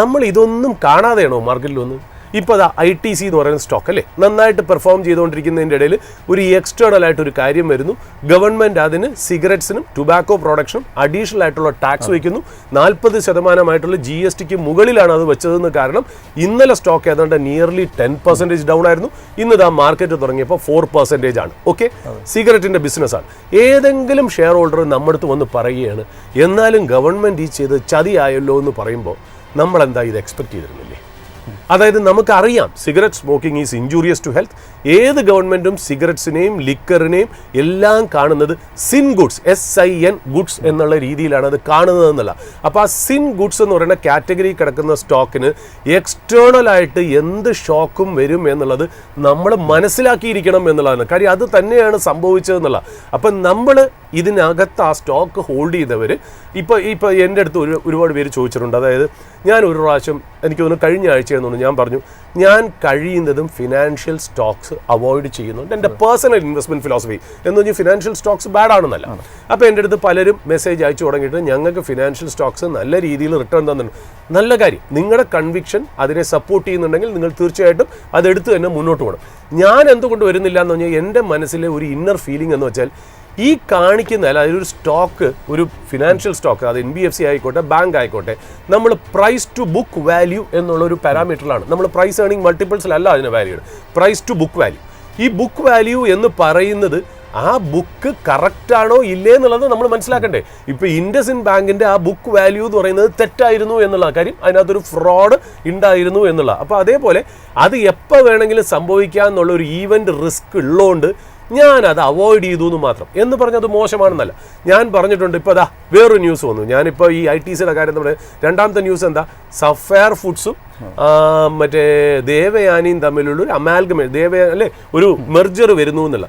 നമ്മൾ ഇതൊന്നും കാണാതെയാണോ മാർക്കറ്റിൽ വന്ന് ഇപ്പോൾ അതാ ITC എന്ന് പറയുന്ന സ്റ്റോക്ക് അല്ലേ നന്നായിട്ട് പെർഫോം ചെയ്തുകൊണ്ടിരിക്കുന്നതിൻ്റെ ഇടയിൽ ഒരു എക്സ്റ്റേണൽ ആയിട്ടൊരു കാര്യം വരുന്നു. ഗവൺമെൻറ് അതിന് സിഗരറ്റ്സിനും ടുബാക്കോ പ്രൊഡക്ഷനും അഡീഷണൽ ആയിട്ടുള്ള ടാക്സ് വയ്ക്കുന്നു. 40% GSTക്ക് മുകളിലാണ് അത് വെച്ചതെന്ന്. കാരണം ഇന്നലെ സ്റ്റോക്ക് ഏതാണ്ട് നിയർലി 10% ഡൗൺ ആയിരുന്നു. ഇന്ന് ഇതാ മാർക്കറ്റ് തുടങ്ങിയപ്പോൾ 4% ആണ്. ഓക്കെ, സിഗരറ്റിൻ്റെ ബിസിനസ്സാണ്. ഏതെങ്കിലും ഷെയർ ഹോൾഡർ നമ്മുടെ അടുത്ത് വന്ന് പറയുകയാണ് എന്നാലും ഗവൺമെൻറ് ഈ ചെയ്ത് ചതിയായല്ലോ എന്ന് പറയുമ്പോൾ നമ്മളെന്താ ഇത് എക്സ്പെക്ട് ചെയ്തിരുന്നില്ലേ? അതായത് നമുക്കറിയാം cigarette smoking is injurious to health. ഏത് ഗവൺമെൻറ്റും സിഗരറ്റ്സിനെയും ലിക്കറിനെയും എല്ലാം കാണുന്നത് സിൻ ഗുഡ്സ്, SIN ഗുഡ്സ് എന്നുള്ള രീതിയിലാണ് അത് കാണുന്നത് എന്നുള്ള. അപ്പോൾ ആ സിൻ ഗുഡ്സ് എന്ന് പറയുന്ന കാറ്റഗറി കിടക്കുന്ന സ്റ്റോക്കിന് എക്സ്റ്റേണലായിട്ട് എന്ത് ഷോക്കും വരും എന്നുള്ളത് നമ്മൾ മനസ്സിലാക്കിയിരിക്കണം എന്നുള്ളതാണ്. കാര്യം അത് തന്നെയാണ് സംഭവിച്ചതെന്നുള്ള. അപ്പം നമ്മൾ ഇതിനകത്ത് ആ സ്റ്റോക്ക് ഹോൾഡ് ചെയ്തവർ ഇപ്പോൾ എൻ്റെ അടുത്ത് ഒരുപാട് പേര് ചോദിച്ചിട്ടുണ്ട്. അതായത് ഞാൻ ഒരു പ്രാവശ്യം എനിക്ക് തോന്നുന്നു കഴിഞ്ഞ ആഴ്ച എന്നുകൊണ്ട് ഞാൻ പറഞ്ഞു ഞാൻ കഴിയുന്നതും ഫിനാൻഷ്യൽ സ്റ്റോക്സ് അവോയ്ഡ് ചെയ്യുന്നുണ്ട്. എൻ്റെ പേഴ്സണൽ ഇൻവെസ്റ്റ്മെൻറ്റ് ഫിലോസഫി എന്ന് പറഞ്ഞാൽ ഫിനാൻഷ്യൽ സ്റ്റോക്സ് ബാഡ് ആണെന്നല്ല. അപ്പോൾ എൻ്റെ അടുത്ത് പലരും മെസ്സേജ് അയച്ചു തുടങ്ങിയിട്ട് ഞങ്ങൾക്ക് ഫിനാൻഷ്യൽ സ്റ്റോക്സ് നല്ല രീതിയിൽ റിട്ടേൺ തന്നിട്ടുണ്ട്. നല്ല കാര്യം, നിങ്ങളുടെ കൺവിക്ഷൻ അതിനെ സപ്പോർട്ട് ചെയ്യുന്നുണ്ടെങ്കിൽ നിങ്ങൾ തീർച്ചയായിട്ടും അതെടുത്ത് തന്നെ മുന്നോട്ട് പോകണം. ഞാൻ എന്തുകൊണ്ട് വരുന്നില്ല എന്ന് പറഞ്ഞാൽ എൻ്റെ മനസ്സിലെ ഒരു ഇന്നർ ഫീലിംഗ് എന്ന് വെച്ചാൽ ഈ കാണിക്കുന്ന അതൊരു സ്റ്റോക്ക്, ഒരു ഫിനാൻഷ്യൽ സ്റ്റോക്ക്, അത് NBFC ആയിക്കോട്ടെ, ബാങ്ക് ആയിക്കോട്ടെ, നമ്മൾ പ്രൈസ് ടു ബുക്ക് വാല്യൂ എന്നുള്ളൊരു പാരാമീറ്ററിലാണ്. നമ്മൾ പ്രൈസ് ഏർണിംഗ് മൾട്ടിപ്പിൾസിലല്ല അതിന് value, price to book value. ഈ ബുക്ക് വാല്യൂ എന്ന് പറയുന്നത് ആ ബുക്ക് കറക്റ്റാണോ ഇല്ലേ എന്നുള്ളത് നമ്മൾ മനസ്സിലാക്കണ്ടേ. ഇപ്പോൾ ഇൻഡസിൻ ബാങ്കിൻ്റെ ആ ബുക്ക് വാല്യൂ എന്ന് പറയുന്നത് തെറ്റായിരുന്നു എന്നുള്ള കാര്യം, അതിനകത്തൊരു ഫ്രോഡ് ഉണ്ടായിരുന്നു എന്നുള്ള. അപ്പോൾ അതേപോലെ അത് എപ്പോൾ വേണമെങ്കിലും സംഭവിക്കാം എന്നുള്ളൊരു ഈവൻറ്റ് റിസ്ക് ഉള്ളതുകൊണ്ട് ഞാനത് അവോയ്ഡ് ചെയ്തു എന്ന് മാത്രം. എന്ന് പറഞ്ഞത് മോശമാണെന്നല്ല. ഞാൻ പറഞ്ഞിട്ടുണ്ട്. ഇപ്പോൾ അതാ വേറൊരു ന്യൂസ് വന്നു. ഞാനിപ്പോൾ ഈ ITCയുടെ കാര്യം നമ്മുടെ രണ്ടാമത്തെ ന്യൂസ് എന്താ, സഫയർ ഫുഡ്സും മറ്റേ ദേവയാനിയും തമ്മിലുള്ളൊരു അല്ലേ ഒരു മെർജർ വരുന്നു എന്നുള്ള.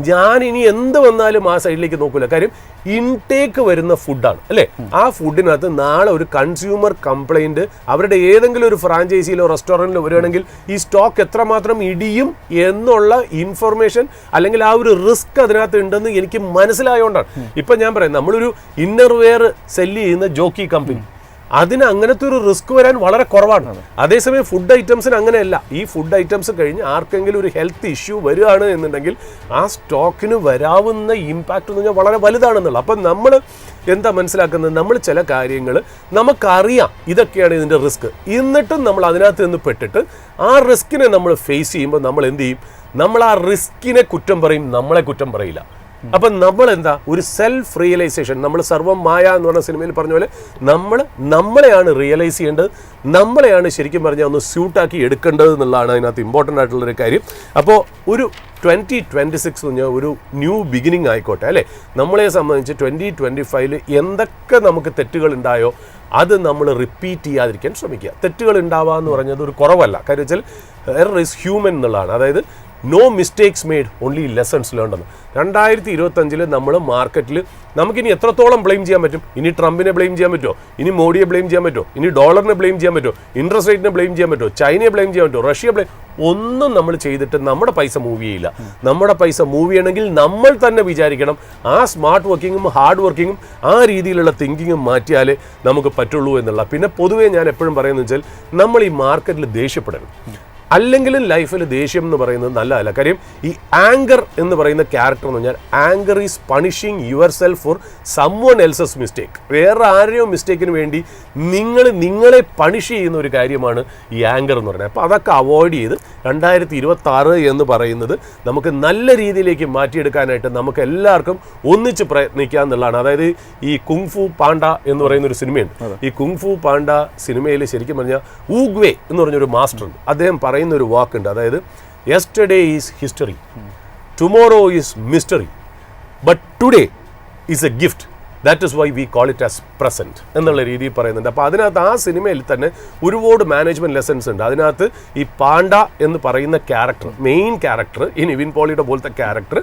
ഞാൻ ഇനി എന്ത് വന്നാലും ആ സൈഡിലേക്ക് നോക്കില്ല. കാര്യം ഇൻടേക്ക് വരുന്ന ഫുഡാണ് അല്ലേ. ആ ഫുഡിനകത്ത് നാളെ ഒരു കൺസ്യൂമർ കംപ്ലൈൻറ്റ് അവരുടെ ഏതെങ്കിലും ഒരു ഫ്രാഞ്ചൈസിയിലോ റെസ്റ്റോറൻറ്റിലോ വരികയാണെങ്കിൽ ഈ സ്റ്റോക്ക് എത്രമാത്രം ഇടിയും എന്നുള്ള ഇൻഫർമേഷൻ അല്ലെങ്കിൽ ആ ഒരു റിസ്ക് അതിനകത്ത് ഉണ്ടെന്ന് എനിക്ക് മനസ്സിലായതുകൊണ്ടാണ്. ഇപ്പം ഞാൻ പറയാം, നമ്മളൊരു ഇന്നർവെയർ സെല്ല് ചെയ്യുന്ന ജോക്കി കമ്പനി, അതിന് അങ്ങനത്തെ ഒരു റിസ്ക് വരാൻ വളരെ കുറവാണ്. അതേസമയം ഫുഡ് ഐറ്റംസിന് അങ്ങനെയല്ല. ഈ ഫുഡ് ഐറ്റംസ് കഴിഞ്ഞ് ആർക്കെങ്കിലും ഒരു ഹെൽത്ത് ഇഷ്യൂ വരികയാണ് എന്നുണ്ടെങ്കിൽ ആ സ്റ്റോക്കിന് വരാവുന്ന ഇമ്പാക്റ്റ് എന്ന് പറഞ്ഞാൽ വളരെ വലുതാണെന്നുള്ളത്. അപ്പം നമ്മൾ എന്താ മനസ്സിലാക്കുന്നത്, നമ്മൾ ചില കാര്യങ്ങൾ നമുക്കറിയാം ഇതൊക്കെയാണ് ഇതിൻ്റെ റിസ്ക്, എന്നിട്ടും നമ്മൾ അതിനകത്ത് നിന്ന് പെട്ടിട്ട് ആ റിസ്കിനെ നമ്മൾ ഫേസ് ചെയ്യുമ്പോൾ നമ്മൾ എന്ത് ചെയ്യും, നമ്മൾ ആ റിസ്കിനെ കുറ്റം പറയും, നമ്മളെ കുറ്റം പറയില്ല. അപ്പം നമ്മൾ എന്താ ഒരു സെൽഫ് റിയലൈസേഷൻ, നമ്മൾ സർവം മായ എന്ന് പറഞ്ഞ സിനിമയിൽ പറഞ്ഞ പോലെ നമ്മളെയാണ് റിയലൈസ് ചെയ്യേണ്ടത്, നമ്മളെയാണ് ശരിക്കും പറഞ്ഞാൽ ഒന്ന് സ്യൂട്ടാക്കി എടുക്കേണ്ടത് എന്നുള്ളതാണ് അതിനകത്ത് ഇമ്പോർട്ടൻ്റ് ആയിട്ടുള്ളൊരു കാര്യം. അപ്പോൾ ഒരു 2026 എന്ന് പറഞ്ഞാൽ ഒരു ന്യൂ ബിഗിനിങ് ആയിക്കോട്ടെ അല്ലേ. നമ്മളെ സംബന്ധിച്ച് 2025 എന്തൊക്കെ നമുക്ക് തെറ്റുകൾ ഉണ്ടായോ അത് നമ്മൾ റിപ്പീറ്റ് ചെയ്യാതിരിക്കാൻ ശ്രമിക്കുക. തെറ്റുകൾ ഉണ്ടാവുക എന്ന് പറഞ്ഞത് ഒരു കുറവല്ല. കാര്യം വെച്ചാൽ എറർ ഈസ് ഹ്യൂമൻ എന്നുള്ളതാണ്. അതായത് no mistakes made, only lessons learned എന്ന്. 2025 നമ്മൾ മാർക്കറ്റിൽ നമുക്കിനി എത്രത്തോളം ബ്ലെയിം ചെയ്യാൻ പറ്റും? ഇനി ട്രംപിനെ ബ്ലെയിം ചെയ്യാൻ പറ്റുമോ? ഇനി മോഡിയെ ബ്ലെയിം ചെയ്യാൻ പറ്റുമോ? ഇനി ഡോളറിനെ ബ്ലെയിം ചെയ്യാൻ പറ്റുമോ? ഇൻട്രസ്റ്റ് റേറ്റിനെ ബ്ലെയിം ചെയ്യാൻ പറ്റുമോ? ചൈനയെ ബ്ലെയിം ചെയ്യാൻ പറ്റുമോ? റഷ്യ ബ്ലെയിം ഒന്നും നമ്മൾ ചെയ്തിട്ട് നമ്മുടെ പൈസ മൂവ് ചെയ്യില്ല. നമ്മുടെ പൈസ മൂവ് ചെയ്യണമെങ്കിൽ നമ്മൾ തന്നെ വിചാരിക്കണം. ആ സ്മാർട്ട് വർക്കിങ്ങും ഹാർഡ് വർക്കിങ്ങും ആ രീതിയിലുള്ള തിങ്കിങ്ങും മാറ്റിയാലേ നമുക്ക് പറ്റുള്ളൂ എന്നുള്ള. പിന്നെ പൊതുവേ ഞാൻ എപ്പോഴും പറയുന്നത് വെച്ചാൽ നമ്മൾ ഈ മാർക്കറ്റിൽ ദേഷ്യപ്പെടണം. അല്ലെങ്കിലും ലൈഫിൽ ദേഷ്യം എന്ന് പറയുന്നത് നല്ലതല്ല. കാര്യം ഈ ആങ്കർ എന്ന് പറയുന്ന ക്യാരക്ടർ എന്ന് പറഞ്ഞാൽ anchor is punishing your self for someone else's mistake. വേറെ ആരെയോ മിസ്റ്റേക്കിന് വേണ്ടി നിങ്ങളെ പണിഷ് ചെയ്യുന്ന ഒരു കാര്യമാണ് ഈ ആങ്കർ എന്ന് പറയുന്നത്. അപ്പോൾ അതൊക്കെ അവോയ്ഡ് ചെയ്ത് 2026 എന്ന് പറയുന്നത് നമുക്ക് നല്ല രീതിയിലേക്ക് മാറ്റിയെടുക്കാനായിട്ട് നമുക്ക് എല്ലാവർക്കും ഒന്നിച്ച് പ്രയത്നിക്കുക എന്നുള്ളതാണ്. അതായത് ഈ കുങ്ഫു പാണ്ട എന്ന് പറയുന്ന ഒരു സിനിമയുണ്ട്. ഈ കുങ്ഫു പാണ്ട സിനിമയിൽ ശരിക്കും പറഞ്ഞാൽ ഊഗ്വേ എന്ന് പറഞ്ഞൊരു മാസ്റ്റർ ഉണ്ട്. അദ്ദേഹം പറയുന്ന ഒരു വാക്കുണ്ട്. അതായത് yesterday is history, tomorrow is mystery, but today is a gift, that is why we call it as present എന്നുള്ള രീതിയിൽ പറയുന്നുണ്ട്. അപ്പോൾ അതിനകത്ത് ആ സിനിമയിൽ തന്നെ ഒരുപാട് മാനേജ്മെൻറ്റ് ലെസൺസ് ഉണ്ട്. അതിനകത്ത് ഈ പാണ്ട എന്ന് പറയുന്ന ക്യാരക്ടർ, മെയിൻ ക്യാരക്ടർ, ഈ നിവിൻ പോളിയുടെ പോലത്തെ ക്യാരക്ടർ,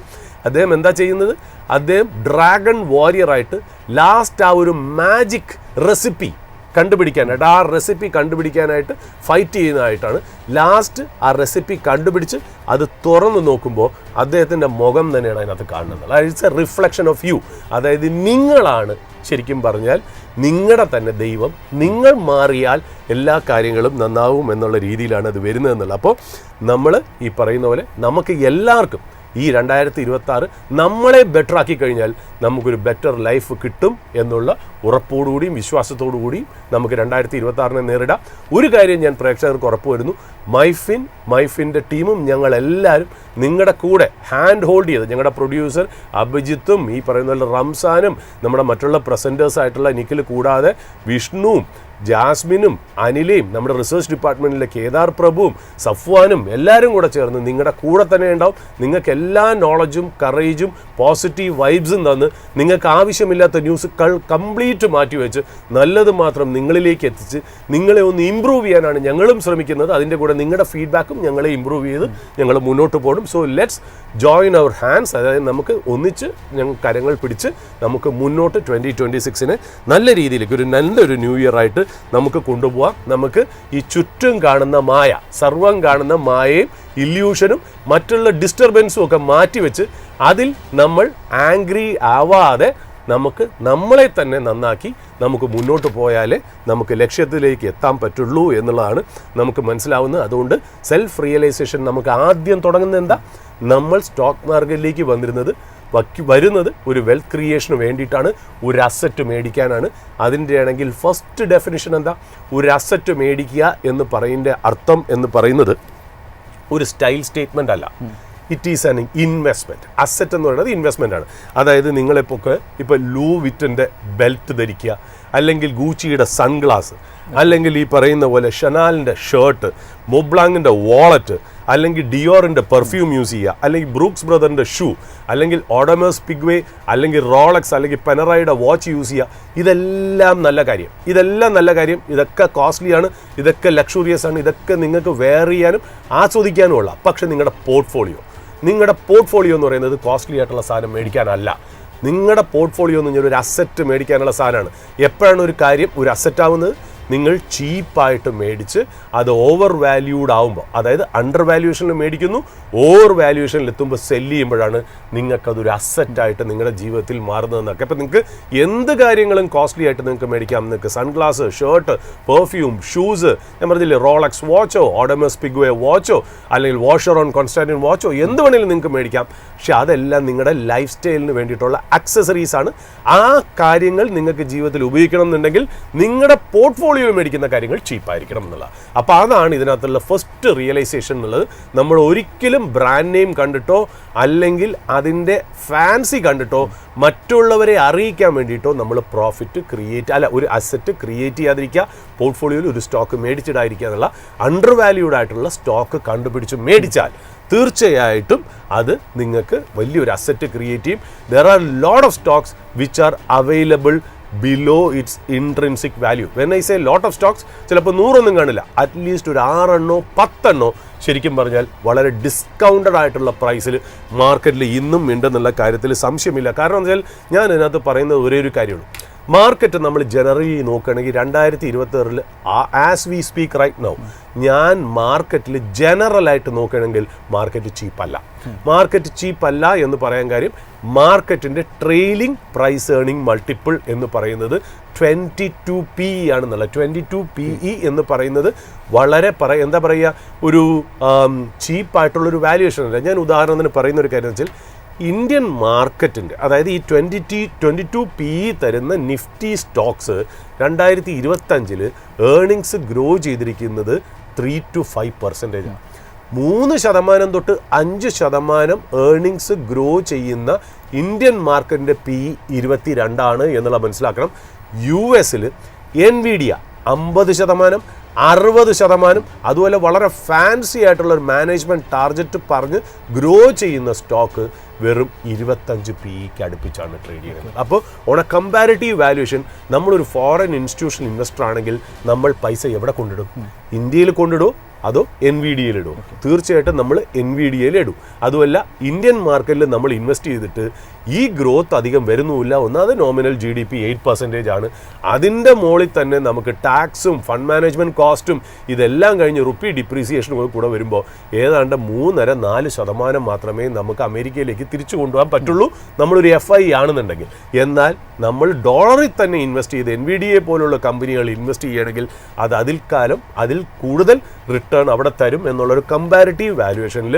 അദ്ദേഹം എന്താ ചെയ്യുന്നത്, അദ്ദേഹം ഡ്രാഗൺ വാരിയറായിട്ട് ലാസ്റ്റ് ആ ഒരു മാജിക് റെസിപ്പി കണ്ടുപിടിക്കാനായിട്ട്, ആ റെസിപ്പി കണ്ടുപിടിക്കാനായിട്ട് ഫൈറ്റ് ചെയ്യുന്നതായിട്ടാണ്. ലാസ്റ്റ് ആ റെസിപ്പി കണ്ടുപിടിച്ച് അത് തുറന്നു നോക്കുമ്പോൾ അദ്ദേഹത്തിൻ്റെ മുഖം തന്നെയാണ് അതിനകത്ത് കാണുന്നത്. It's a reflection of you. അതായത് നിങ്ങളാണ് ശരിക്കും പറഞ്ഞാൽ നിങ്ങളുടെ തന്നെ ദൈവം. നിങ്ങൾ മാറിയാൽ എല്ലാ കാര്യങ്ങളും നന്നാവും എന്നുള്ള രീതിയിലാണ് അത് വരുന്നതെന്നുള്ളത്. അപ്പോൾ നമ്മൾ ഈ പറയുന്ന പോലെ നമുക്ക് എല്ലാവർക്കും ഈ 2026 നമ്മളെ ബെറ്റർ ആക്കി കഴിഞ്ഞാൽ നമുക്കൊരു ബെറ്റർ ലൈഫ് കിട്ടും എന്നുള്ള ഉറപ്പോടുകൂടിയും വിശ്വാസത്തോടു കൂടിയും നമുക്ക് 2026 നേരിടാം. ഒരു കാര്യം ഞാൻ പ്രേക്ഷകർക്ക് ഉറപ്പ് വരുന്നു, മൈഫിൻ്റെ ടീമും ഞങ്ങളെല്ലാവരും നിങ്ങളുടെ കൂടെ ഹാൻഡ് ഹോൾഡ് ചെയ്ത്, ഞങ്ങളുടെ പ്രൊഡ്യൂസർ അഭിജിത്തും ഈ പറയുന്ന പോലെ റംസാനും നമ്മുടെ മറ്റുള്ള പ്രസൻറ്റേഴ്സായിട്ടുള്ള നിഖിൽ കൂടാതെ വിഷ്ണുവും ജാസ്മിനും അനിലയും നമ്മുടെ റിസർച്ച് ഡിപ്പാർട്ട്മെൻറ്റിലെ കേദാർ പ്രഭുവും സഫ്വാനും എല്ലാവരും കൂടെ ചേർന്ന് നിങ്ങളുടെ കൂടെ തന്നെ ഉണ്ടാവും. നിങ്ങൾക്ക് എല്ലാ നോളജും കറേജും പോസിറ്റീവ് വൈബ്സും തന്ന് നിങ്ങൾക്ക് ആവശ്യമില്ലാത്ത ന്യൂസ് കംപ്ലീറ്റ് മാറ്റിവെച്ച് നല്ലത് മാത്രം നിങ്ങളിലേക്ക് എത്തിച്ച് നിങ്ങളെ ഒന്ന് ഇമ്പ്രൂവ് ചെയ്യാനാണ് ഞങ്ങളും ശ്രമിക്കുന്നത്. അതിൻ്റെ കൂടെ നിങ്ങളുടെ ഫീഡ്ബാക്കും ഞങ്ങളെ ഇമ്പ്രൂവ് ചെയ്ത് ഞങ്ങൾ മുന്നോട്ട് പോകണം. So let's join our hands. അതായത് നമുക്ക് ഒന്നിച്ച് ഞങ്ങൾ കരങ്ങൾ പിടിച്ച് നമുക്ക് മുന്നോട്ട് 2026 നല്ല രീതിയിലേക്ക് നല്ലൊരു ന്യൂ ഇയർ ആയിട്ട് നമുക്ക് കൊണ്ടുപോകാം. നമുക്ക് ഈ ചുറ്റും കാണുന്ന മായ, സർവം കാണുന്ന മായയും ഇല്യൂഷനും മറ്റുള്ള ഡിസ്റ്റർബൻസും ഒക്കെ മാറ്റിവെച്ച് അതിൽ നമ്മൾ ആംഗ്രി ആവാതെ നമുക്ക് നമ്മളെ തന്നെ നന്നാക്കി നമുക്ക് മുന്നോട്ട് പോയാലേ നമുക്ക് ലക്ഷ്യത്തിലേക്ക് എത്താൻ പറ്റുള്ളൂ എന്നുള്ളതാണ് നമുക്ക് മനസ്സിലാവുന്നത്. അതുകൊണ്ട് സെൽഫ് റിയലൈസേഷൻ നമുക്ക് ആദ്യം തുടങ്ങുന്നത് എന്താ, നമ്മൾ സ്റ്റോക്ക് മാർക്കറ്റിലേക്ക് വന്നിരുന്നത് വരുന്നത് ഒരു വെൽത്ത് ക്രിയേഷന് വേണ്ടിയിട്ടാണ്, ഒരു അസറ്റ് മേടിക്കാനാണ്. അതിൻ്റെ ആണെങ്കിൽ ഫസ്റ്റ് ഡെഫിനിഷൻ എന്താ? ഒരു അസറ്റ് മേടിക്കുക എന്ന് പറയുന്ന അർത്ഥം എന്ന് പറയുന്നത് ഒരു സ്റ്റൈൽ സ്റ്റേറ്റ്മെൻ്റ് അല്ല, it is an investment. Asset എന്ന് പറയുന്നത് ഇൻവെസ്റ്റ്മെൻ്റ് ആണ്. അതായത് നിങ്ങളിപ്പോൾ ലൂ വിറ്റിൻ്റെ ബെൽറ്റ് ധരിക്കുക, അല്ലെങ്കിൽ ഗൂച്ചിയുടെ സൺഗ്ലാസ്, അല്ലെങ്കിൽ ഈ പറയുന്ന പോലെ ഷനാലിൻ്റെ ഷർട്ട്, മൊബ്ലാങ്ങിൻ്റെ വാളറ്റ്, അല്ലെങ്കിൽ ഡിയോറിൻ്റെ പെർഫ്യൂം യൂസ് ചെയ്യുക, അല്ലെങ്കിൽ ബ്രൂക്സ് ബ്രദറിൻ്റെ ഷൂ, അല്ലെങ്കിൽ ഓഡമേഴ്സ് പിഗ്വേ, അല്ലെങ്കിൽ റോളക്സ്, അല്ലെങ്കിൽ പെനറയുടെ വാച്ച് യൂസ് ചെയ്യുക. ഇതെല്ലാം നല്ല കാര്യം, ഇതൊക്കെ കോസ്റ്റ്ലിയാണ്, ഇതൊക്കെ ലക്ഷറിയസ് ആണ്, ഇതൊക്കെ നിങ്ങൾക്ക് വെയർ ചെയ്യാനും ആസ്വദിക്കാനും ഉള്ള. പക്ഷേ നിങ്ങളുടെ പോർട്ട്ഫോളിയോ എന്ന് പറയുന്നത് കോസ്റ്റ്ലി ആയിട്ടുള്ള സാധനം മേടിക്കാനല്ല. നിങ്ങളുടെ പോർട്ട്ഫോളിയോ എന്ന് പറഞ്ഞാൽ ഒരു അസറ്റ് മേടിക്കാനുള്ള സാധനമാണ്. എപ്പോഴാണ് ഒരു കാര്യം ഒരു അസറ്റ് ആവുന്നത്? നിങ്ങൾ ചീപ്പായിട്ട് മേടിച്ച് അത് ഓവർ വാല്യൂഡ് ആവുമ്പോൾ, അതായത് അണ്ടർ വാല്യൂഷനിൽ മേടിക്കുന്നു, ഓവർ വാല്യൂഷനിൽ എത്തുമ്പോൾ സെല്ല് ചെയ്യുമ്പോഴാണ് നിങ്ങൾക്കതൊരു അസറ്റായിട്ട് നിങ്ങളുടെ ജീവിതത്തിൽ മാറുന്നതെന്നൊക്കെ. അപ്പോൾ നിങ്ങൾക്ക് എന്ത് കാര്യങ്ങളും കോസ്റ്റ്ലി ആയിട്ട് നിങ്ങൾക്ക് മേടിക്കാം. നിങ്ങൾക്ക് സൺഗ്ലാസ്, ഷർട്ട്, പെർഫ്യൂം, ഷൂസ്, ഞാൻ പറഞ്ഞില്ലേ റോളക്സ് വാച്ചോ, ഓഡമേഴ്സ് പിഗ്വേ വാച്ചോ, അല്ലെങ്കിൽ വാഷർ ഓൺ കോൺസ്റ്റാന്റിൻ വാച്ചോ, എന്ത് വേണമെങ്കിലും നിങ്ങൾക്ക് മേടിക്കാം. പക്ഷെ അതെല്ലാം നിങ്ങളുടെ ലൈഫ് സ്റ്റൈലിന് വേണ്ടിയിട്ടുള്ള ആക്സസറീസ് ആണ്. ആ കാര്യങ്ങൾ നിങ്ങൾക്ക് ജീവിതത്തിൽ ഉപയോഗിക്കണം എന്നുണ്ടെങ്കിൽ നിങ്ങളുടെ പോർട്ട്ഫോളിയോ മേടിക്കുന്ന കാര്യങ്ങൾ ചീപ്പായിരിക്കണം എന്നുള്ളത്. അപ്പോൾ അതാണ് ഇതിനകത്തുള്ള ഫസ്റ്റ് റിയലൈസേഷൻ എന്നുള്ളത്. നമ്മൾ ഒരിക്കലും ബ്രാൻഡ് നെയിം കണ്ടിട്ടോ അല്ലെങ്കിൽ അതിൻ്റെ ഫാൻസി കണ്ടിട്ടോ മറ്റുള്ളവരെ അറിയിക്കാൻ വേണ്ടിയിട്ടോ നമ്മൾ ഒരു അസറ്റ് ക്രിയേറ്റ് ചെയ്യാതിരിക്കുക. പോർട്ട്ഫോളിയോയിൽ ഒരു സ്റ്റോക്ക് മേടിച്ചിടാതിരിക്കുക എന്നുള്ള അണ്ടർ വാല്യൂഡ് ആയിട്ടുള്ള സ്റ്റോക്ക് കണ്ടുപിടിച്ച് മേടിച്ചാൽ തീർച്ചയായിട്ടും അത് നിങ്ങൾക്ക് വലിയൊരു അസറ്റ് ക്രിയേറ്റ് ചെയ്യും. There are lot of Stokes which are available below it's intrinsic value. When I say lot of Stokes, ചിലപ്പോൾ 100 കാണില്ല, അറ്റ്ലീസ്റ്റ് ഒരു 6 10 ശരിക്കും പറഞ്ഞാൽ വളരെ ഡിസ്കൗണ്ടഡ് ആയിട്ടുള്ള പ്രൈസിൽ മാർക്കറ്റിൽ ഇന്നും ഉണ്ടെന്നുള്ള കാര്യത്തിൽ സംശയമില്ല. കാരണം എന്താ വെച്ചാൽ ഞാൻ ഇതിനകത്ത് പറയുന്നത് ഒരേ ഒരു കാര്യമുള്ളൂ. മാർക്കറ്റ് നമ്മൾ ജനറലി നോക്കുകയാണെങ്കിൽ 2026 as we speak right now, ഞാൻ മാർക്കറ്റിൽ ജനറലായിട്ട് നോക്കുകയാണെങ്കിൽ മാർക്കറ്റ് ചീപ്പല്ല എന്ന് പറയാൻ കാര്യം, മാർക്കറ്റിൻ്റെ ട്രെയിലിംഗ് പ്രൈസ് ഏർണിംഗ് മൾട്ടിപ്പിൾ എന്ന് പറയുന്നത് 22 PE ആണെന്നുള്ള. 22 PE എന്ന് പറയുന്നത് വളരെ എന്താ പറയുക, ഒരു ചീപ്പായിട്ടുള്ളൊരു വാല്യുവേഷൻ അല്ല. ഞാൻ ഉദാഹരണത്തിന് പറയുന്ന ഒരു കാര്യം വെച്ചാൽ, ഇന്ത്യൻ മാർക്കറ്റിൻ്റെ, അതായത് ഈ 22 PE തരുന്ന നിഫ്റ്റി സ്റ്റോക്സ് 2025 ഏർണിങ്സ് ഗ്രോ ചെയ്തിരിക്കുന്നത് 3 to 5% 3% തൊട്ട് 5% ഏർണിങ്സ് ഗ്രോ ചെയ്യുന്ന ഇന്ത്യൻ മാർക്കറ്റിൻ്റെ PE 22 എന്നുള്ള മനസ്സിലാക്കണം. US എൻവിഡിയ 50%, 60%, അതുപോലെ വളരെ ഫാൻസി ആയിട്ടുള്ള ഒരു മാനേജ്മെൻറ്റ് ടാർഗറ്റ് പറഞ്ഞ് ഗ്രോ ചെയ്യുന്ന സ്റ്റോക്ക് വെറും 25 PEക്ക് അടുപ്പിച്ചാണ് ട്രേഡ് ചെയ്യുന്നത്. അപ്പോൾ ഓൺ എ കമ്പാരിറ്റീവ് വാല്യുവേഷൻ നമ്മളൊരു ഫോറിൻ ഇൻസ്റ്റിറ്റ്യൂഷണൽ ഇൻവെസ്റ്റർ ആണെങ്കിൽ നമ്മൾ പൈസ എവിടെ കൊണ്ടിടും? ഇന്ത്യയിൽ കൊണ്ടിടുമോ അതോ NVDAയിൽ ഇടുമോ? തീർച്ചയായിട്ടും നമ്മൾ NVDAയിൽ ഇടും. അതുമല്ല ഇന്ത്യൻ മാർക്കറ്റിൽ നമ്മൾ ഇൻവെസ്റ്റ് ചെയ്തിട്ട് ഈ ഗ്രോത്ത് അധികം വരുന്നുമില്ല. ഒന്നാമത് നോമിനൽ GDP 8% ആണ്. അതിൻ്റെ മുകളിൽ തന്നെ നമുക്ക് ടാക്സും ഫണ്ട് മാനേജ്മെൻറ്റ് കോസ്റ്റും ഇതെല്ലാം കഴിഞ്ഞ് റുപ്പി ഡിപ്രീസിയേഷനും കൂടെ വരുമ്പോൾ ഏതാണ്ട് 3.5-4% മാത്രമേ നമുക്ക് അമേരിക്കയിലേക്ക് തിരിച്ചു കൊണ്ടുപോകാൻ പറ്റുള്ളൂ നമ്മളൊരു FI ആണെന്നുണ്ടെങ്കിൽ. എന്നാൽ നമ്മൾ ഡോളറിൽ തന്നെ ഇൻവെസ്റ്റ് ചെയ്ത് NVDA പോലുള്ള കമ്പനികൾ ഇൻവെസ്റ്റ് ചെയ്യുകയാണെങ്കിൽ അത് അതിൽ കൂടുതൽ റിട്ടേൺ അവിടെ തരും എന്നുള്ളൊരു കമ്പാരിറ്റീവ് വാല്യുവേഷനിൽ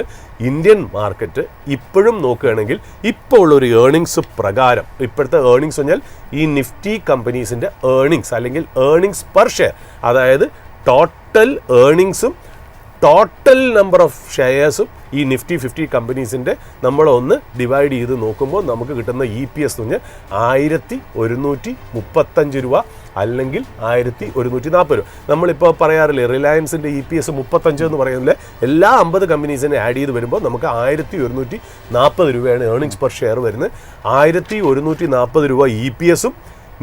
ഇന്ത്യൻ മാർക്കറ്റ് ഇപ്പോഴും നോക്കുകയാണെങ്കിൽ ഇപ്പോൾ ഉള്ളൊരു ഏർണിങ്സ് പ്രകാരം, ഇപ്പോഴത്തെ ഏർണിങ്സ് പറഞ്ഞാൽ ഈ നിഫ്റ്റി കമ്പനീസിൻ്റെ ഏർണിങ്സ് അല്ലെങ്കിൽ ഏർണിങ്സ് പെർ ഷെയർ, അതായത് ടോട്ടൽ ഏർണിങ്സും ടോട്ടൽ നമ്പർ ഓഫ് ഷെയർസും ഈ നിഫ്റ്റി 50 കമ്പനീസിൻ്റെ നമ്മളൊന്ന് ഡിവൈഡ് ചെയ്ത് നോക്കുമ്പോൾ നമുക്ക് കിട്ടുന്ന EPS എന്ന് പറഞ്ഞാൽ 1135 രൂപ അല്ലെങ്കിൽ 1140 രൂപ. നമ്മളിപ്പോൾ പറയാറില്ലേ റിലയൻസിൻ്റെ EPS 35 എന്ന് പറയുന്നില്ല, എല്ലാ 50 കമ്പനീസിനെ ആഡ് ചെയ്ത് വരുമ്പോൾ നമുക്ക് 1140 രൂപയാണ് ഏർണിങ്സ് പെർ ഷെയർ വരുന്നത്. 1140 രൂപ EPSും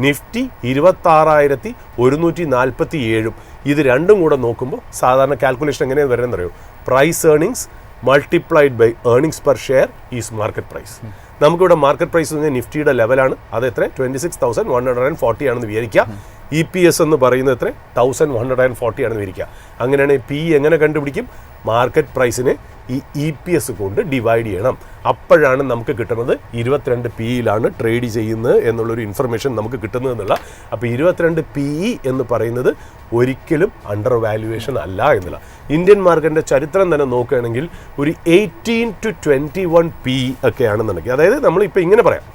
നിഫ്റ്റി 26,147. ഇത് രണ്ടും കൂടെ നോക്കുമ്പോൾ സാധാരണ കാൽക്കുലേഷൻ എങ്ങനെയാണ് വരുന്നത് അറിയോ? Price earnings multiplied by earnings per share is market price. നമുക്കിവിടെ മാർക്കറ്റ് പ്രൈസ് എന്ന് പറഞ്ഞാൽ നിഫ്റ്റിയുടെ ലെവലാണ്. അത് എത്ര? 26,140 ആണെന്ന് വിചാരിക്കുക. EPS എന്ന് പറയുന്നത് എത്ര 1140 ആണെന്ന് വിരിക്കുക. അങ്ങനെയാണെങ്കിൽ PE എങ്ങനെ കണ്ടുപിടിക്കും? മാർക്കറ്റ് പ്രൈസിനെ ഈ EPS കൊണ്ട് ഡിവൈഡ് ചെയ്യണം. അപ്പോഴാണ് നമുക്ക് കിട്ടുന്നത് 22 PE ട്രേഡ് ചെയ്യുന്നത് എന്നുള്ളൊരു ഇൻഫർമേഷൻ നമുക്ക് കിട്ടുന്നത് എന്നുള്ള. അപ്പോൾ 22 PE എന്ന് പറയുന്നത് ഒരിക്കലും അണ്ടർ വാല്യുവേഷൻ അല്ല എന്നുള്ള. ഇന്ത്യൻ മാർക്കറ്റിൻ്റെ ചരിത്രം തന്നെ നോക്കുകയാണെങ്കിൽ ഒരു 18 to 21 PE ഒക്കെ ആണെന്നുണ്ടെങ്കിൽ, അതായത് നമ്മളിപ്പോൾ ഇങ്ങനെ പറയാം